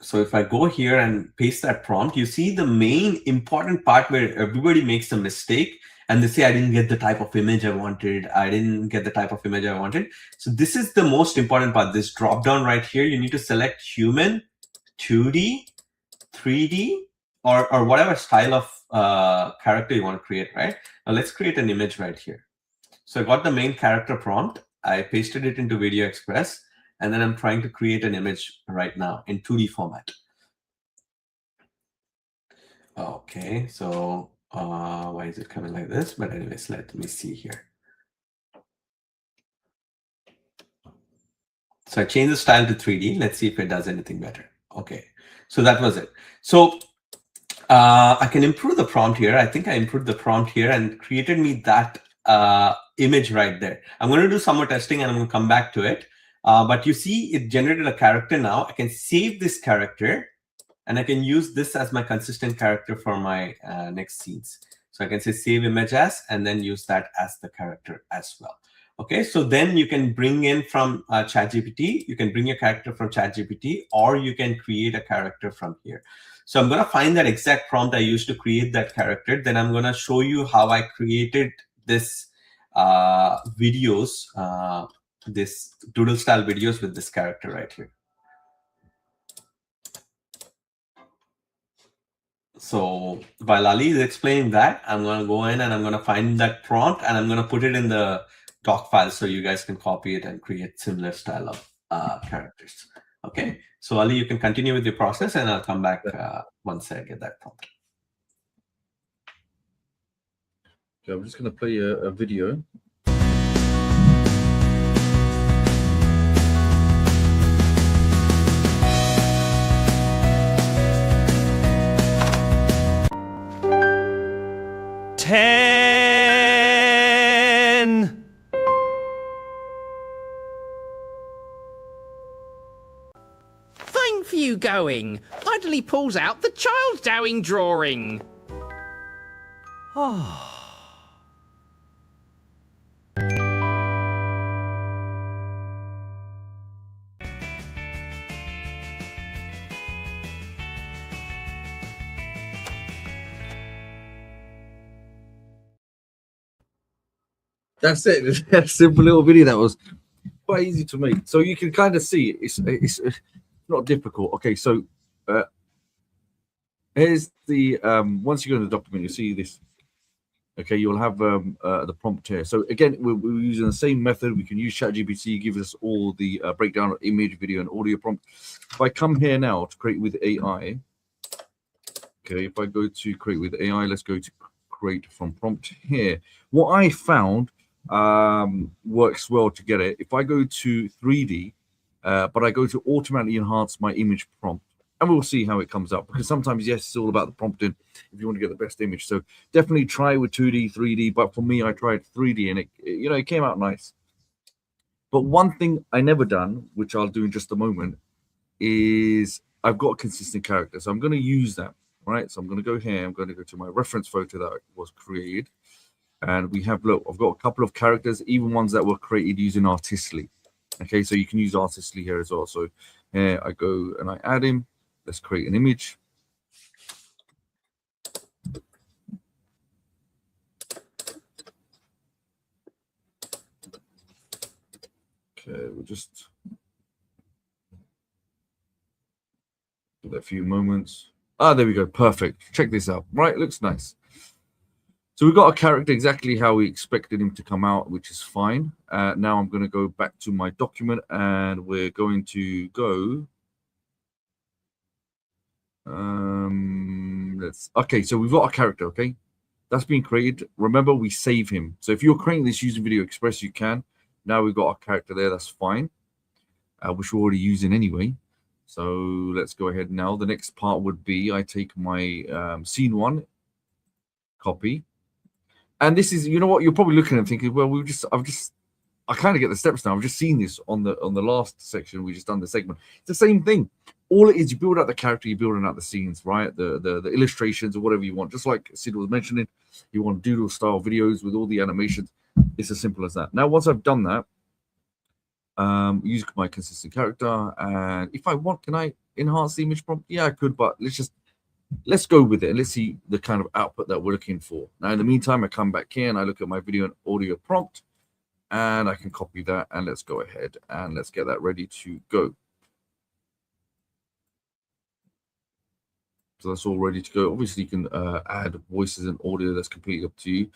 So if I go here and paste that prompt, you see the main important part where everybody makes a mistake and they say, I didn't get the type of image I wanted. I didn't get the type of image I wanted. So this is the most important part. This drop down right here, you need to select human, 2D, 3D, or whatever style of character you want to create, right? Now let's create an image right here. So I got the main character prompt. I pasted it into VideoExpress. and then I'm trying to create an image right now in 2D format. Okay, so why is it coming like this? But anyways, let me see here. So I changed the style to 3D. Let's see if it does anything better. Okay, so that was it. So I can improve the prompt here. I think I improved the prompt here and created me that image right there. I'm going to do some more testing and I'm going to come back to it. But you see it generated a character now. I can save this character and I can use this as my consistent character for my next scenes. So I can say save image as, and then use that as the character as well. Okay, so then you can bring in from ChatGPT, you can bring your character from ChatGPT, or you can create a character from here. So I'm going to find that exact prompt I used to create that character. Then I'm going to show you how I created this videos, this doodle style videos with this character right here. So while Ali is explaining that, I'm going to go in and I'm going to find that prompt and I'm going to put it in the doc file so you guys can copy it and create similar style of characters. Okay, so Ali, you can continue with your process and I'll come back once I get that prompt. Okay, I'm just going to play a video. Fine for you going. Idly pulls out the child dowing drawing. Oh. That's it. That's a simple little video that was quite easy to make. So you can kind of see it's not difficult. Okay, so here's the once you go in the document, you see this. Okay, you'll have the prompt here. So again, we're using the same method. We can use ChatGPT, give us all the breakdown of image, video, and audio prompt. If I come here now to create with AI, okay, if I go to create with AI, let's go to create from prompt here. What I found works well to get it. If I go to 3D, but I go to automatically enhance my image prompt, and we'll see how it comes up, because sometimes, yes, it's all about the prompting if you want to get the best image. So definitely try with 2D, 3D, but for me, I tried 3D and it came out nice. But one thing I never done, which I'll do in just a moment, is I've got a consistent character. So I'm going to use that, right? So I'm going to go here. I'm going to go to my reference photo that was created. And we have, look, I've got a couple of characters, even ones that were created using Artistly. Okay, so you can use Artistly here as well. So here I go and I add him. Let's create an image. Okay, we'll just give that a few moments. Ah, there we go. Perfect. Check this out. Right, looks nice. So we've got a character exactly how we expected him to come out, which is fine. Now I'm going to go back to my document and we're going to go. Okay, so we've got a character, okay? That's been created. Remember, we save him. So if you're creating this using VideoExpress, you can. Now we've got a character there, that's fine. Which we're already using anyway. So let's go ahead now. The next part would be I take my scene one, copy. And this is, you know what, you're probably looking and thinking, well, I kind of get the steps now. I've just seen this on the last section. We just done the segment. It's the same thing. All it is, you build out the character, you're building out the scenes, right? The illustrations or whatever you want. Just like Sid was mentioning, you want doodle style videos with all the animations. It's as simple as that. Now, once I've done that, use my consistent character. And if I want, can I enhance the image prompt? Yeah, I could, but let's go with it and let's see the kind of output that we're looking for. Now, in the meantime, I come back here and I look at my video and audio prompt and I can copy that and let's go ahead and let's get that ready to go. So that's all ready to go. Obviously, you can add voices and audio. That's completely up to you.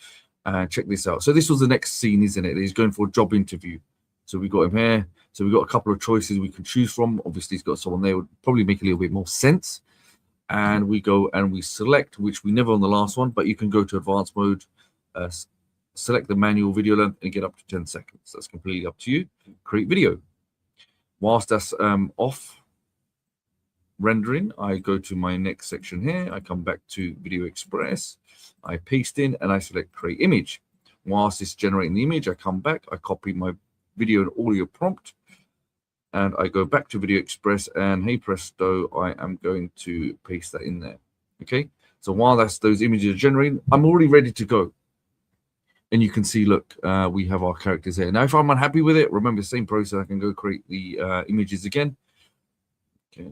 And check this out. So this was the next scene, isn't it? He's going for a job interview. So we got him here. So we've got a couple of choices we can choose from. Obviously, he's got someone there, would probably make a little bit more sense. And we go and we select, which we never on the last one, but you can go to advanced mode, select the manual video length and get up to 10 seconds. That's completely up to you. Create video. Whilst that's off rendering, I go to my next section here. I come back to VideoExpress. I paste in and I select create image. Whilst it's generating the image, I come back, I copy my video and audio prompt, and I go back to VideoExpress, and hey presto, I am going to paste that in there. Okay, so while those images are generating, I'm already ready to go. And you can see, look, we have our characters here. Now, if I'm unhappy with it, remember the same process, I can go create the images again. Okay,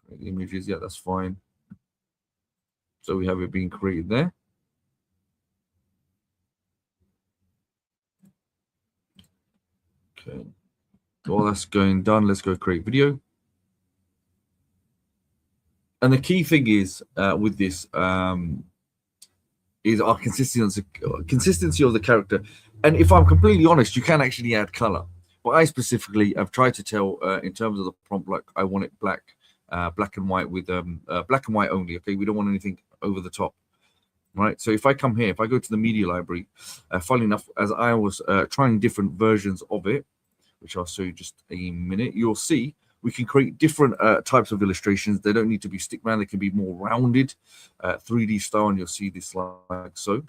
create the images, yeah, that's fine. So we have it being created there. Okay, while that's going done, let's go create video. And the key thing is with this is our consistency of the character. And if I'm completely honest, you can actually add color. But I specifically, I've tried to tell in terms of the prompt, like I want it black and white with black and white only. Okay, we don't want anything over the top. Right, so if I come here, if I go to the media library, funnily enough, as I was trying different versions of it, which I'll show you just a minute, you'll see we can create different types of illustrations. They don't need to be stickman, they can be more rounded, 3D style, and you'll see this like so.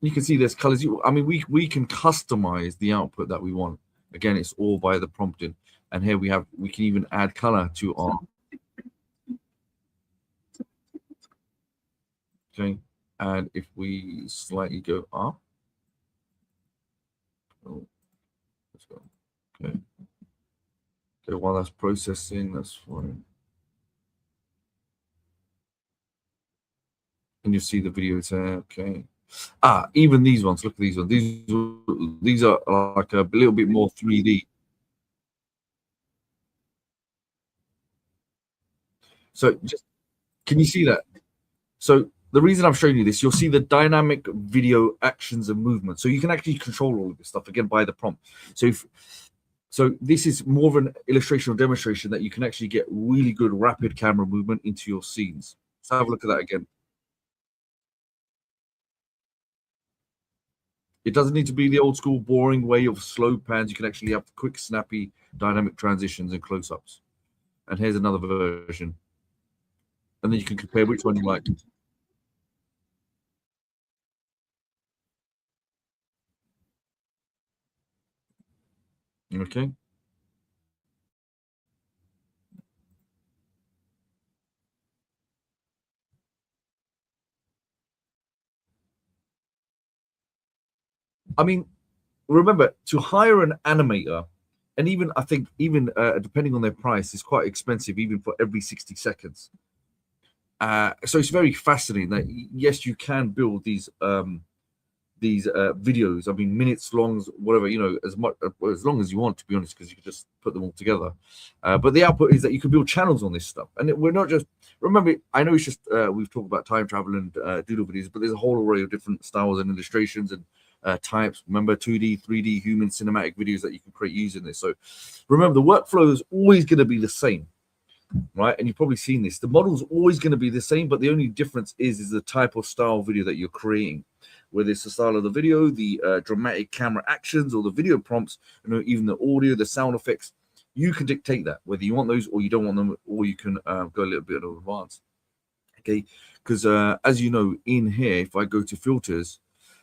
You can see there's colors. I mean, we can customize the output that we want. Again, it's all by the prompting. And here we can even add color to our. Okay, and if we slightly go up, let's go. Okay, while that's processing, that's fine. And you see the videos there. Okay. Even these ones. Look at these ones. These are like a little bit more 3D. So just can you see that? So the reason I'm showing you this, you'll see the dynamic video actions and movement. So you can actually control all of this stuff again by the prompt. So this is more of an illustration or demonstration that you can actually get really good rapid camera movement into your scenes. So have a look at that again. It doesn't need to be the old school boring way of slow pans. You can actually have quick, snappy, dynamic transitions and close-ups. And here's another version. And then you can compare which one you like. Okay. I mean, remember, to hire an animator, and even I think even depending on their price, is quite expensive, even for every 60 seconds. So it's very fascinating that yes, you can build these videos. I mean, minutes long, whatever, you know, as long as you want, to be honest, because you can just put them all together. But the output is that you can build channels on this stuff, and we're not just. Remember, I know it's just we've talked about time travel and doodle videos, but there's a whole array of different styles and illustrations and types. Remember, 2D, 3D, human cinematic videos that you can create using this. So remember, the workflow is always going to be the same, right? And you've probably seen this. The model's always going to be the same, but the only difference is the type of style video that you're creating. Whether it's the style of the video, the dramatic camera actions, or the video prompts, you know, even the audio, the sound effects, you can dictate that whether you want those or you don't want them, or you can go a little bit in advance. Okay, because as you know, in here, if I go to filters,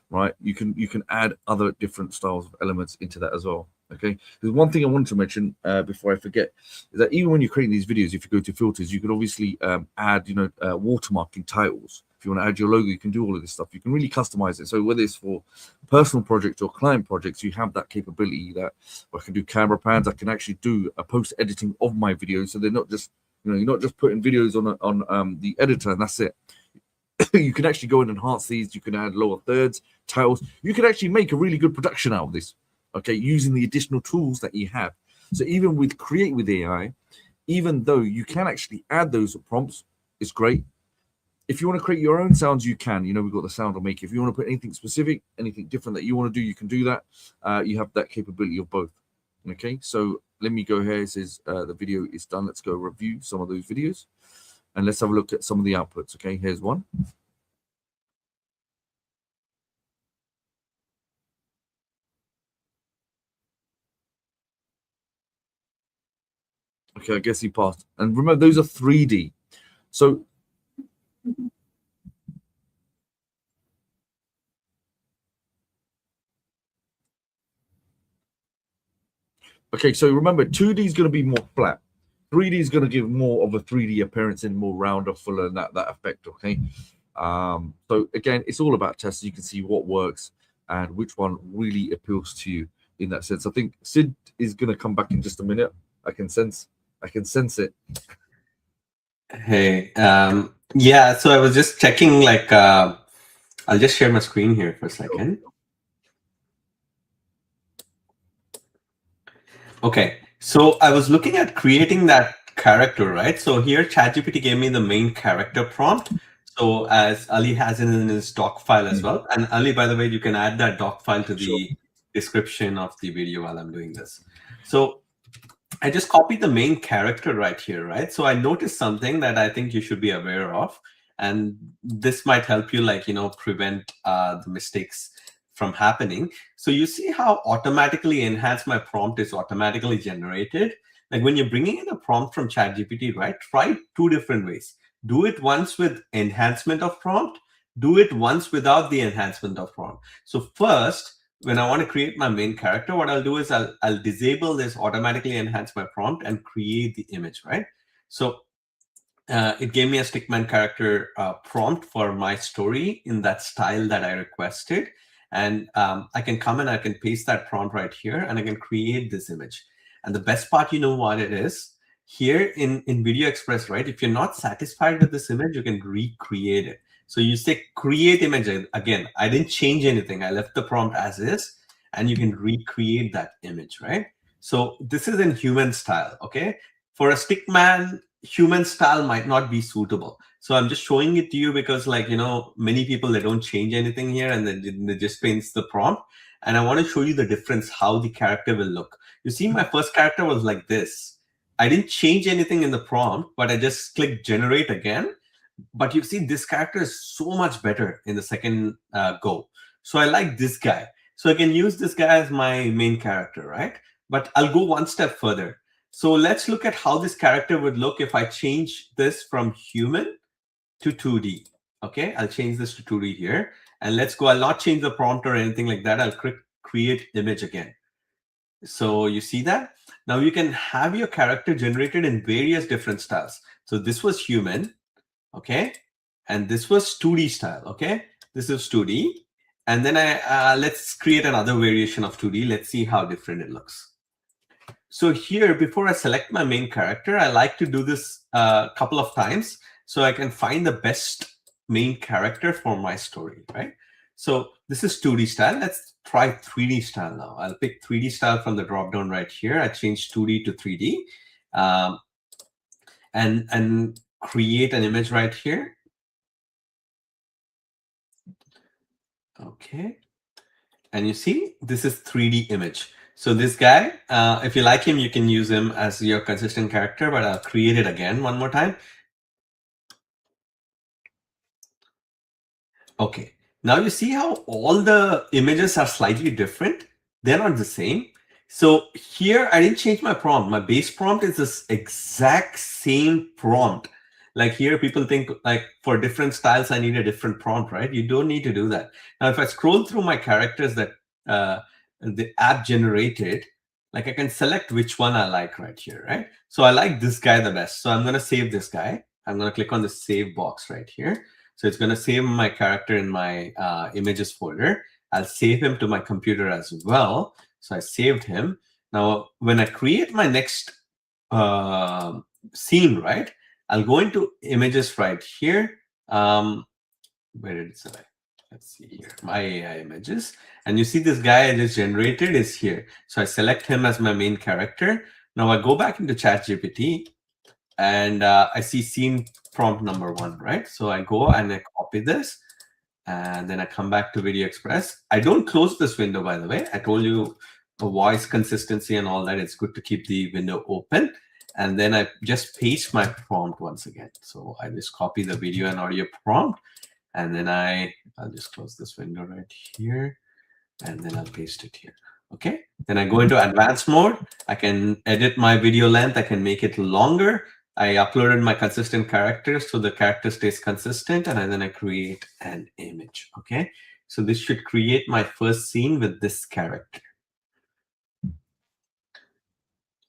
right, you can add other different styles of elements into that as well. Okay, there's one thing I wanted to mention before I forget, is that even when you're creating these videos, if you go to filters, you can obviously add, you know, watermarking titles. If you want to add your logo, you can do all of this stuff. You can really customize it. So whether it's for personal projects or client projects, you have that capability that I can do camera pans. I can actually do a post editing of my videos, so they're not just, you know, you're not just putting videos on the editor and that's it. You can actually go and enhance these. You can add lower thirds, titles. You can actually make a really good production out of this. Okay, using the additional tools that you have. So even with Create with AI, even though you can actually add those prompts, it's great. if you want to create your own sounds, you can. You know, we've got the Sound Maker. If you want to put anything specific, anything different that you want to do, you can do that. You have that capability of both. Okay, so let me go here. It says the video is done. Let's go review some of those videos. And let's have a look at some of the outputs. Okay, here's one. Okay, I guess he passed. And remember, those are 3D. So okay, so remember, 2D is going to be more flat. 3D is going to give more of a 3D appearance and more rounder, fuller, and that effect. Okay. So again, it's all about tests. You can see what works and which one really appeals to you in that sense. I think Sid is going to come back in just a minute. I can sense it. Hey, yeah, so I was just checking, like, I'll just share my screen here for a second. Okay, so I was looking at creating that character, right? So here ChatGPT gave me the main character prompt. So as Ali has it in his doc file as well. And Ali, by the way, you can add that doc file to the description of the video while I'm doing this. So I just copied the main character right here, right? So I noticed something that I think you should be aware of. And this might help you, like, you know, prevent the mistakes from happening. So you see how automatically enhanced my prompt is automatically generated. Like when you're bringing in a prompt from ChatGPT, right? Try 2 different ways. Do it once with enhancement of prompt. Do it once without the enhancement of prompt. So first, when I want to create my main character, what I'll do is I'll disable this automatically enhance my prompt and create the image, right? So it gave me a stickman character prompt for my story in that style that I requested. And I can come and I can paste that prompt right here and I can create this image. And the best part, you know what it is? Here in VideoExpress, right? If you're not satisfied with this image, you can recreate it. So you say create image again. I didn't change anything. I left the prompt as is, and you can recreate that image, right? So this is in human style, okay? For a stickman, human style might not be suitable. So I'm just showing it to you because, like, you know, many people, they don't change anything here and then they just paste the prompt. And I want to show you the difference, how the character will look. You see, my first character was like this. I didn't change anything in the prompt, but I just clicked generate again. But you see, this character is so much better in the second go. So I like this guy. So I can use this guy as my main character, right? But I'll go one step further. So let's look at how this character would look if I change this from human to 2D. Okay, I'll change this to 2D here. And let's go. I'll not change the prompt or anything like that. I'll click create image again. So you see that? Now you can have your character generated in various different styles. So this was human, okay? And this was 2D style, okay? This is 2D. And then let's create another variation of 2D. Let's see how different it looks. So here, before I select my main character, I like to do this a couple of times so I can find the best main character for my story, right? So this is 2D style. Let's try 3D style now. I'll pick 3D style from the dropdown right here. I change 2D to 3D and create an image right here. Okay. And you see, this is 3D image. So this guy, if you like him, you can use him as your consistent character, but I'll create it again one more time. Okay. Now you see how all the images are slightly different. They're not the same. So here I didn't change my prompt. My base prompt is this exact same prompt. Like here, people think like for different styles, I need a different prompt, right? You don't need to do that. Now, if I scroll through my characters that the app generated, like I can select which one I like right here, right? So I like this guy the best. So I'm going to save this guy. I'm going to click on the save box right here. So it's going to save my character in my images folder. I'll save him to my computer as well. So I saved him. Now, when I create my next scene, right, I'll go into images right here. Where did it select? Let's see here, my AI images. And you see this guy I just generated is here. So I select him as my main character. Now I go back into ChatGPT and I see scene prompt number 1, right? So I go and I copy this, and then I come back to VideoExpress. I don't close this window, by the way. I told you the voice consistency and all that. It's good to keep the window open. And then I just paste my prompt once again. So I just copy the video and audio prompt, and then I'll just close this window right here, and then I'll paste it here. Okay. Then I go into advanced mode. I can edit my video length. I can make it longer. I uploaded my consistent characters, so the character stays consistent, and then I create an image. Okay. So this should create my first scene with this character.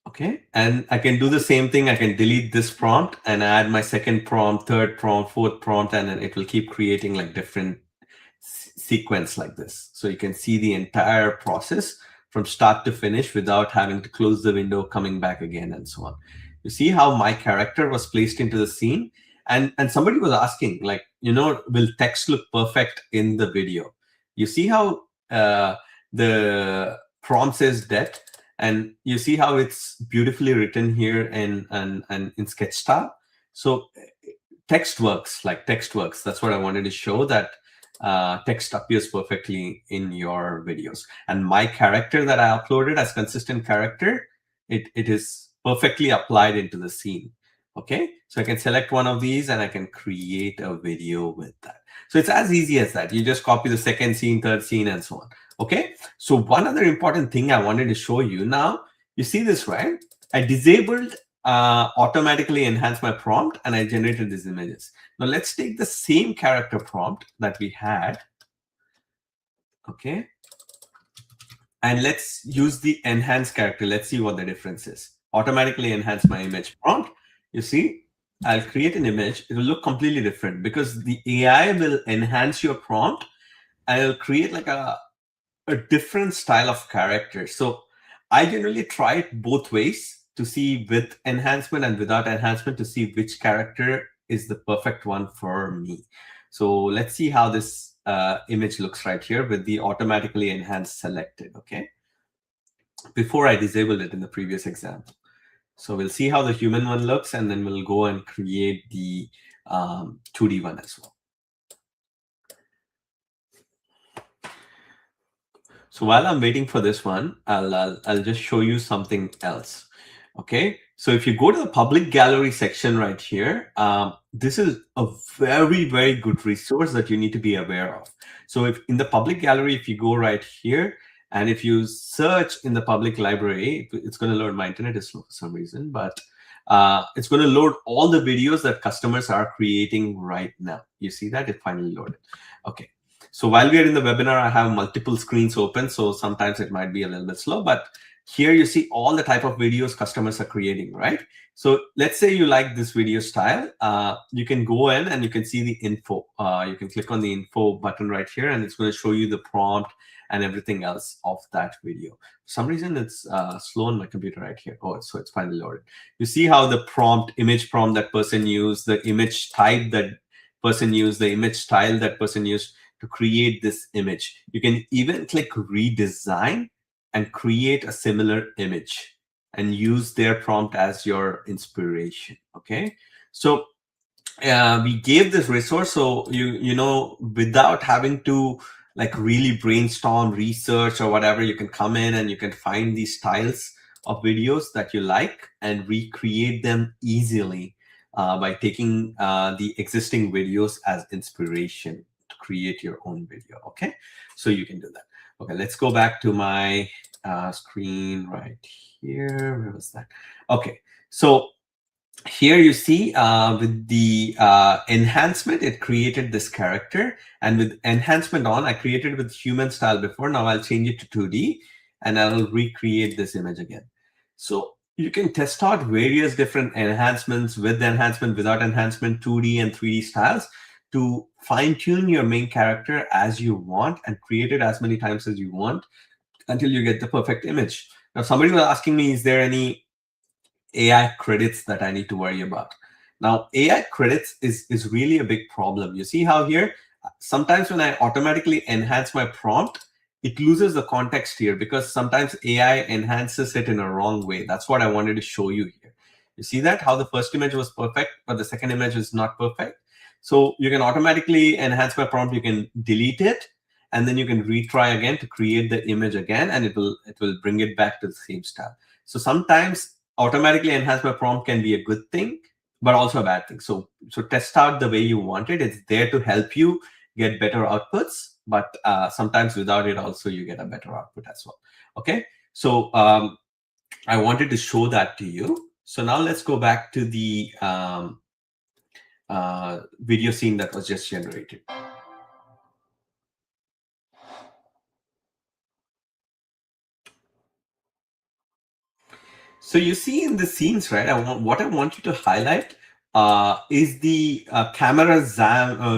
Okay, and I can do the same thing. I can delete this prompt and add my second prompt, third prompt, fourth prompt, and then it will keep creating like different sequence like this. So you can see the entire process from start to finish without having to close the window, coming back again, and so on. You see how my character was placed into the scene, and somebody was asking, like, will text look perfect in the video? You see how the prompt says det, and you see how it's beautifully written here in sketch style. So text works, like text works. That's what I wanted to show, that text appears perfectly in your videos. And my character that I uploaded as consistent character, it is perfectly applied into the scene. Okay, so I can select one of these and I can create a video with that. So it's as easy as that. You just copy the second scene, third scene, and so on. Okay, so one other important thing I wanted to show you now, you see this, right? I disabled automatically enhance my prompt, and I generated these images. Now let's take the same character prompt that we had, okay, and let's use the enhance character. Let's see what the difference is. Automatically enhance my image prompt. You see, I'll create an image. It will look completely different because the AI will enhance your prompt and it'll create like a different style of character. So I generally try it both ways to see with enhancement and without enhancement to see which character is the perfect one for me. So let's see how this image looks right here with the automatically enhanced selected, okay? Before I disabled it in the previous example. So we'll see how the human one looks, and then we'll go and create the 2D one as well. So while I'm waiting for this one, I'll just show you something else. Okay, so if you go to the public gallery section right here, this is a very, very good resource that you need to be aware of. So if in the public gallery, if you go right here, and if you search in the public library, it's going to load. My internet is slow for some reason, but it's going to load all the videos that customers are creating right now. You see that? It finally loaded. Okay. So while we are in the webinar, I have multiple screens open, so sometimes it might be a little bit slow, but here you see all the type of videos customers are creating, right? So let's say you like this video style. You can go in and you can see the info. You can click on the info button right here, and it's going to show you the prompt and everything else of that video. For some reason, it's slow on my computer right here. Oh, so it's finally loaded. You see how the prompt, image prompt that person used, the image type that person used, the image style that person used to create this image. You can even click redesign and create a similar image and use their prompt as your inspiration. Okay, so we gave this resource, so you know, without having to like really brainstorm, research or whatever, you can come in and you can find these styles of videos that you like and recreate them easily by taking the existing videos as inspiration to create your own video. Okay, so you can do that. Okay, let's go back to my screen right here. Where was that? Okay, so here you see with the enhancement, it created this character, and with enhancement on, I created with human style before. Now I'll change it to 2D and I'll recreate this image again. So you can test out various different enhancements, with enhancement, without enhancement, 2D and 3D styles to fine tune your main character as you want and create it as many times as you want until you get the perfect image. Now, somebody was asking me, is there any AI credits that I need to worry about? Now, AI credits is really a big problem. You see how here, sometimes when I automatically enhance my prompt, it loses the context here because sometimes AI enhances it in a wrong way. That's what I wanted to show you here. You see that how the first image was perfect, but the second image is not perfect. So you can automatically enhance my prompt. You can delete it, and then you can retry again to create the image again, and it will bring it back to the same style. So sometimes automatically enhance my prompt can be a good thing, but also a bad thing. So test out the way you want it. It's there to help you get better outputs, but sometimes without it also you get a better output as well. Okay, so I wanted to show that to you. So now let's go back to the video scene that was just generated. So you see in the scenes, right? What I want you to highlight is the camera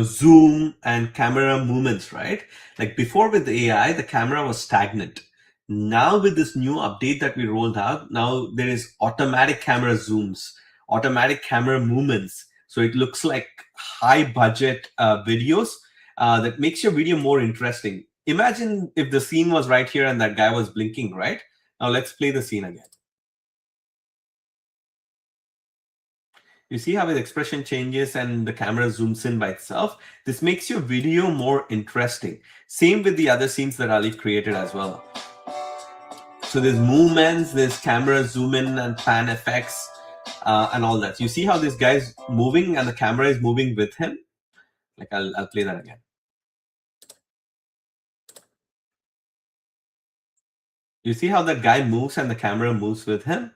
zoom and camera movements, right? Like before with the AI, the camera was stagnant. Now with this new update that we rolled out, now there is automatic camera zooms, automatic camera movements. So it looks like high budget videos that makes your video more interesting. Imagine if the scene was right here and that guy was blinking, right? Now let's play the scene again. You see how his expression changes and the camera zooms in by itself. This makes your video more interesting. Same with the other scenes that Ali created as well. So there's movements, there's camera zoom in and pan effects and all that. You see how this guy's moving and the camera is moving with him? Like I'll play that again. You see how that guy moves and the camera moves with him?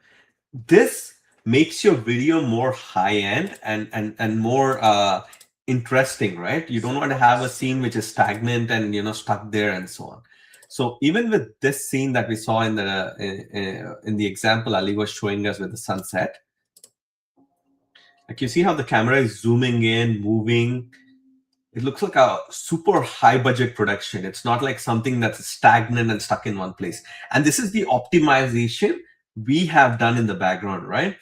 This makes your video more high-end and more interesting, right? You don't want to have a scene which is stagnant and stuck there and so on. So even with this scene that we saw in the example Ali was showing us with the sunset, like you see how the camera is zooming in, moving. It looks like a super high budget production. It's not like something that's stagnant and stuck in one place. And this is the optimization we have done in the background, right?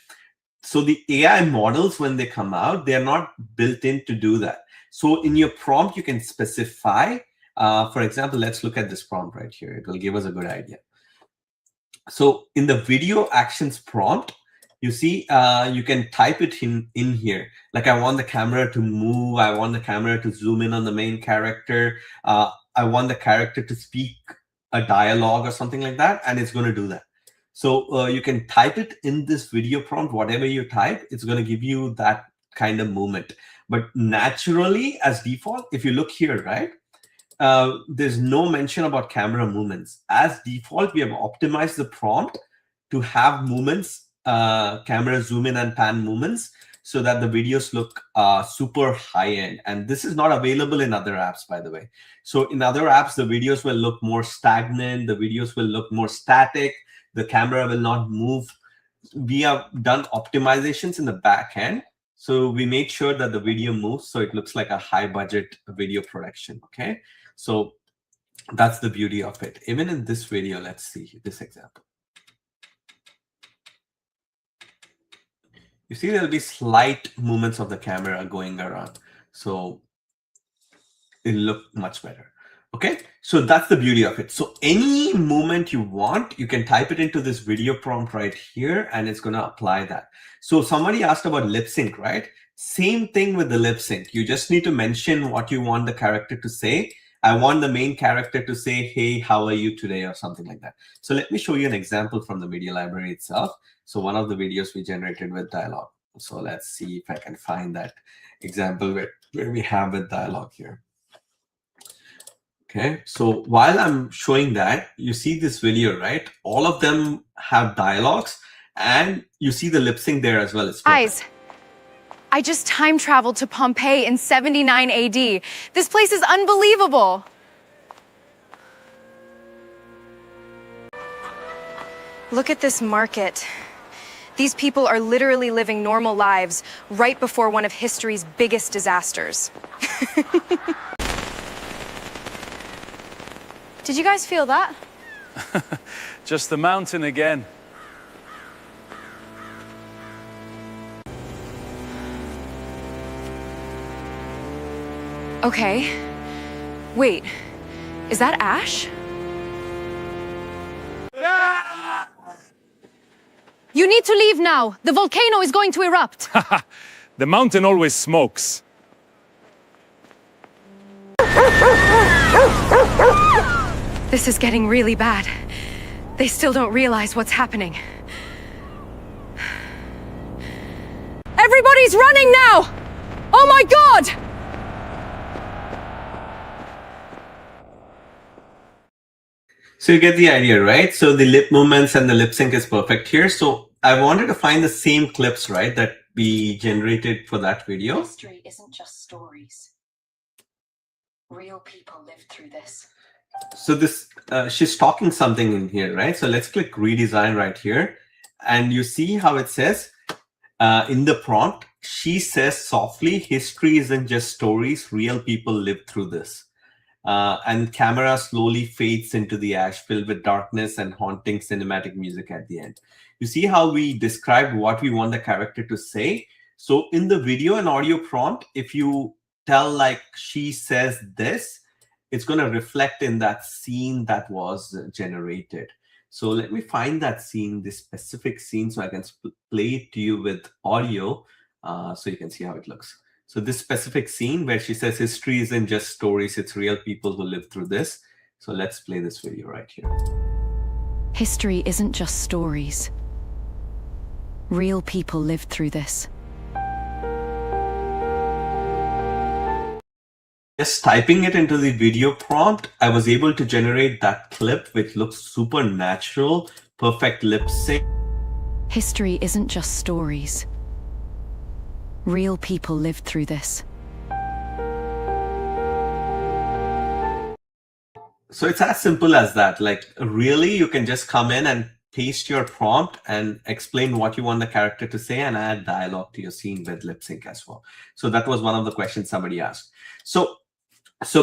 So the AI models, when they come out, they're not built in to do that. So in your prompt, you can specify, for example, let's look at this prompt right here. It will give us a good idea. So in the video actions prompt, you see, you can type it in here. Like I want the camera to move. I want the camera to zoom in on the main character. I want the character to speak a dialogue or something like that. And it's going to do that. So you can type it in this video prompt, whatever you type, it's going to give you that kind of movement. But naturally, as default, if you look here, right, there's no mention about camera movements. As default, we have optimized the prompt to have movements, camera zoom in and pan movements, so that the videos look super high end. And this is not available in other apps, by the way. So in other apps, the videos will look more stagnant. The videos will look more static. The camera will not move. We have done optimizations in the back end. So we made sure that the video moves so it looks like a high budget video production. Okay. So that's the beauty of it. Even in this video, let's see this example. You see there'll be slight movements of the camera going around. So it'll look much better. Okay, so that's the beauty of it. So any movement you want, you can type it into this video prompt right here, and it's going to apply that. So somebody asked about lip sync, right? Same thing with the lip sync. You just need to mention what you want the character to say. I want the main character to say, hey, how are you today, or something like that. So let me show you an example from the media library itself. So one of the videos we generated with dialogue. So let's see if I can find that example where we have with dialogue here. Okay, so while I'm showing that, you see this video, right? All of them have dialogues, and you see the lip sync there as well. Guys, I just time traveled to Pompeii in 79 AD. This place is unbelievable. Look at this market. These people are literally living normal lives right before one of history's biggest disasters. Did you guys feel that? Just the mountain again. Okay. Wait, is that Ash? You need to leave now. The volcano is going to erupt. The mountain always smokes. This is getting really bad. They still don't realize what's happening. Everybody's running now! Oh my god! So you get the idea, right? So the lip movements and the lip sync is perfect here. So I wanted to find the same clips, right, that we generated for that video. History isn't just stories. Real people lived through this. So this, she's talking something in here, right? So let's click redesign right here. And you see how it says in the prompt, she says softly, history isn't just stories, real people lived through this. And camera slowly fades into the ash filled with darkness and haunting cinematic music at the end. You see how we described what we want the character to say. So in the video and audio prompt, if you tell like she says this, it's going to reflect in that scene that was generated. So let me find that scene, this specific scene, so I can play it to you with audio so you can see how it looks. So this specific scene where she says history isn't just stories, it's real people who live through this. So let's play this video right here. History isn't just stories. Real people lived through this. Just typing it into the video prompt, I was able to generate that clip, which looks super natural, perfect lip sync. History isn't just stories. Real people lived through this. So it's as simple as that. Like, really, you can just come in and paste your prompt and explain what you want the character to say and add dialogue to your scene with lip sync as well. So that was one of the questions somebody asked. So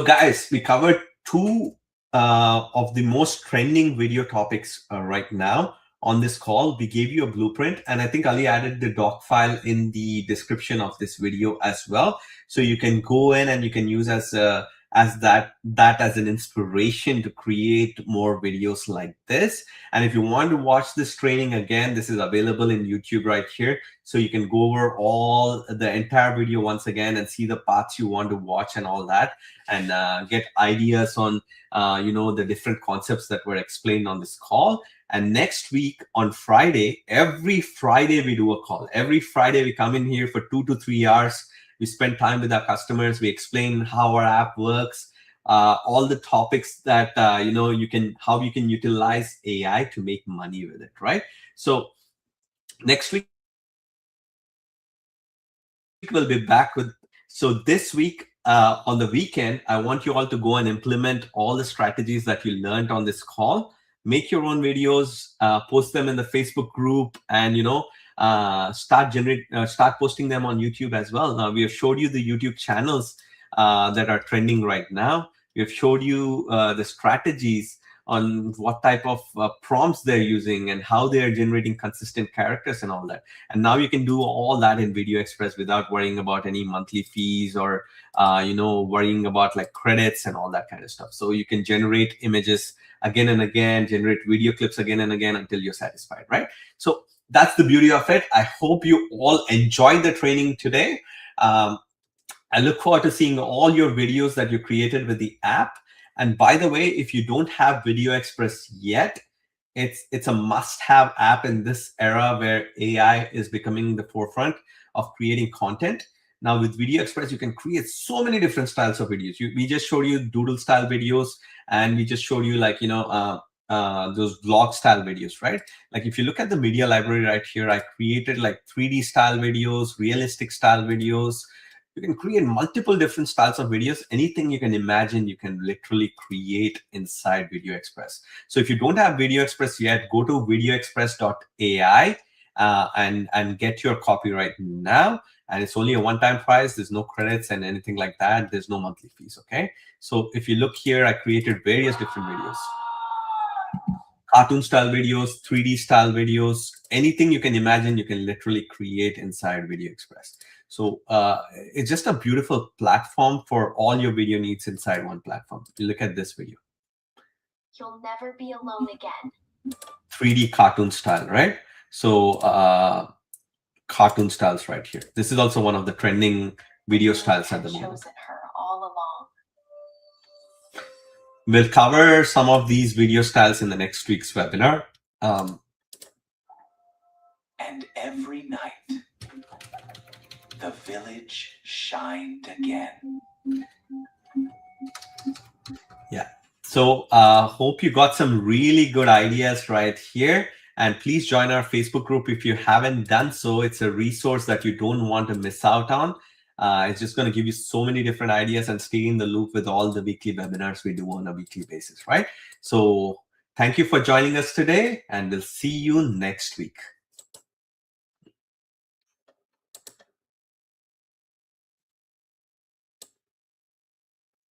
guys, we covered two of the most trending video topics right now on this call. We gave you a blueprint, and I think Ali added the doc file in the description of this video as well. So you can go in and you can use as that as an inspiration to create more videos like this. And if you want to watch this training again, this is available in YouTube right here. So you can go over all the entire video once again and see the parts you want to watch and all that, and get ideas on the different concepts that were explained on this call. And next week on Friday, every Friday we do a call. Every Friday we come in here for 2 to 3 hours. We spend time with our customers. We explain how our app works, all the topics that how you can utilize AI to make money with it, right? So next week we'll be back with. So this week on the weekend, I want you all to go and implement all the strategies that you learned on this call. Make your own videos, post them in the Facebook group, and start posting them on YouTube as well. Now we have showed you the YouTube channels that are trending right now. We have showed you the strategies on what type of prompts they're using and how they are generating consistent characters and all that. And now you can do all that in VideoExpress without worrying about any monthly fees or worrying about like credits and all that kind of stuff. So you can generate images again and again, generate video clips again and again until you're satisfied, right? So that's the beauty of it. I hope you all enjoyed the training today. I look forward to seeing all your videos that you created with the app. And by the way, if you don't have VideoExpress yet, it's a must-have app in this era where AI is becoming the forefront of creating content. Now with VideoExpress, you can create so many different styles of videos. We just showed you Doodle style videos, and we just showed you like those vlog style videos, right? Like if you look at the media library right here, I created like 3D style videos, realistic style videos. You can create multiple different styles of videos. Anything you can imagine, you can literally create inside VideoExpress. So if you don't have VideoExpress yet, go to videoexpress.ai and get your copy right now. And it's only a one-time price. There's no credits and anything like that. There's no monthly fees, okay? So if you look here, I created various different videos. Cartoon style videos, 3D style videos, anything you can imagine, you can literally create inside VideoExpress. So it's just a beautiful platform for all your video needs inside one platform. You look at this video. You'll never be alone again. 3D cartoon style, right? So cartoon styles right here. This is also one of the trending video styles at the moment. Chosen her all along. We'll cover some of these video styles in the next week's webinar. And every night, the village shined again. Yeah. So hope you got some really good ideas right here. And please join our Facebook group if you haven't done so. It's a resource that you don't want to miss out on. It's just going to give you so many different ideas and stay in the loop with all the weekly webinars we do on a weekly basis, right? So thank you for joining us today, and we'll see you next week.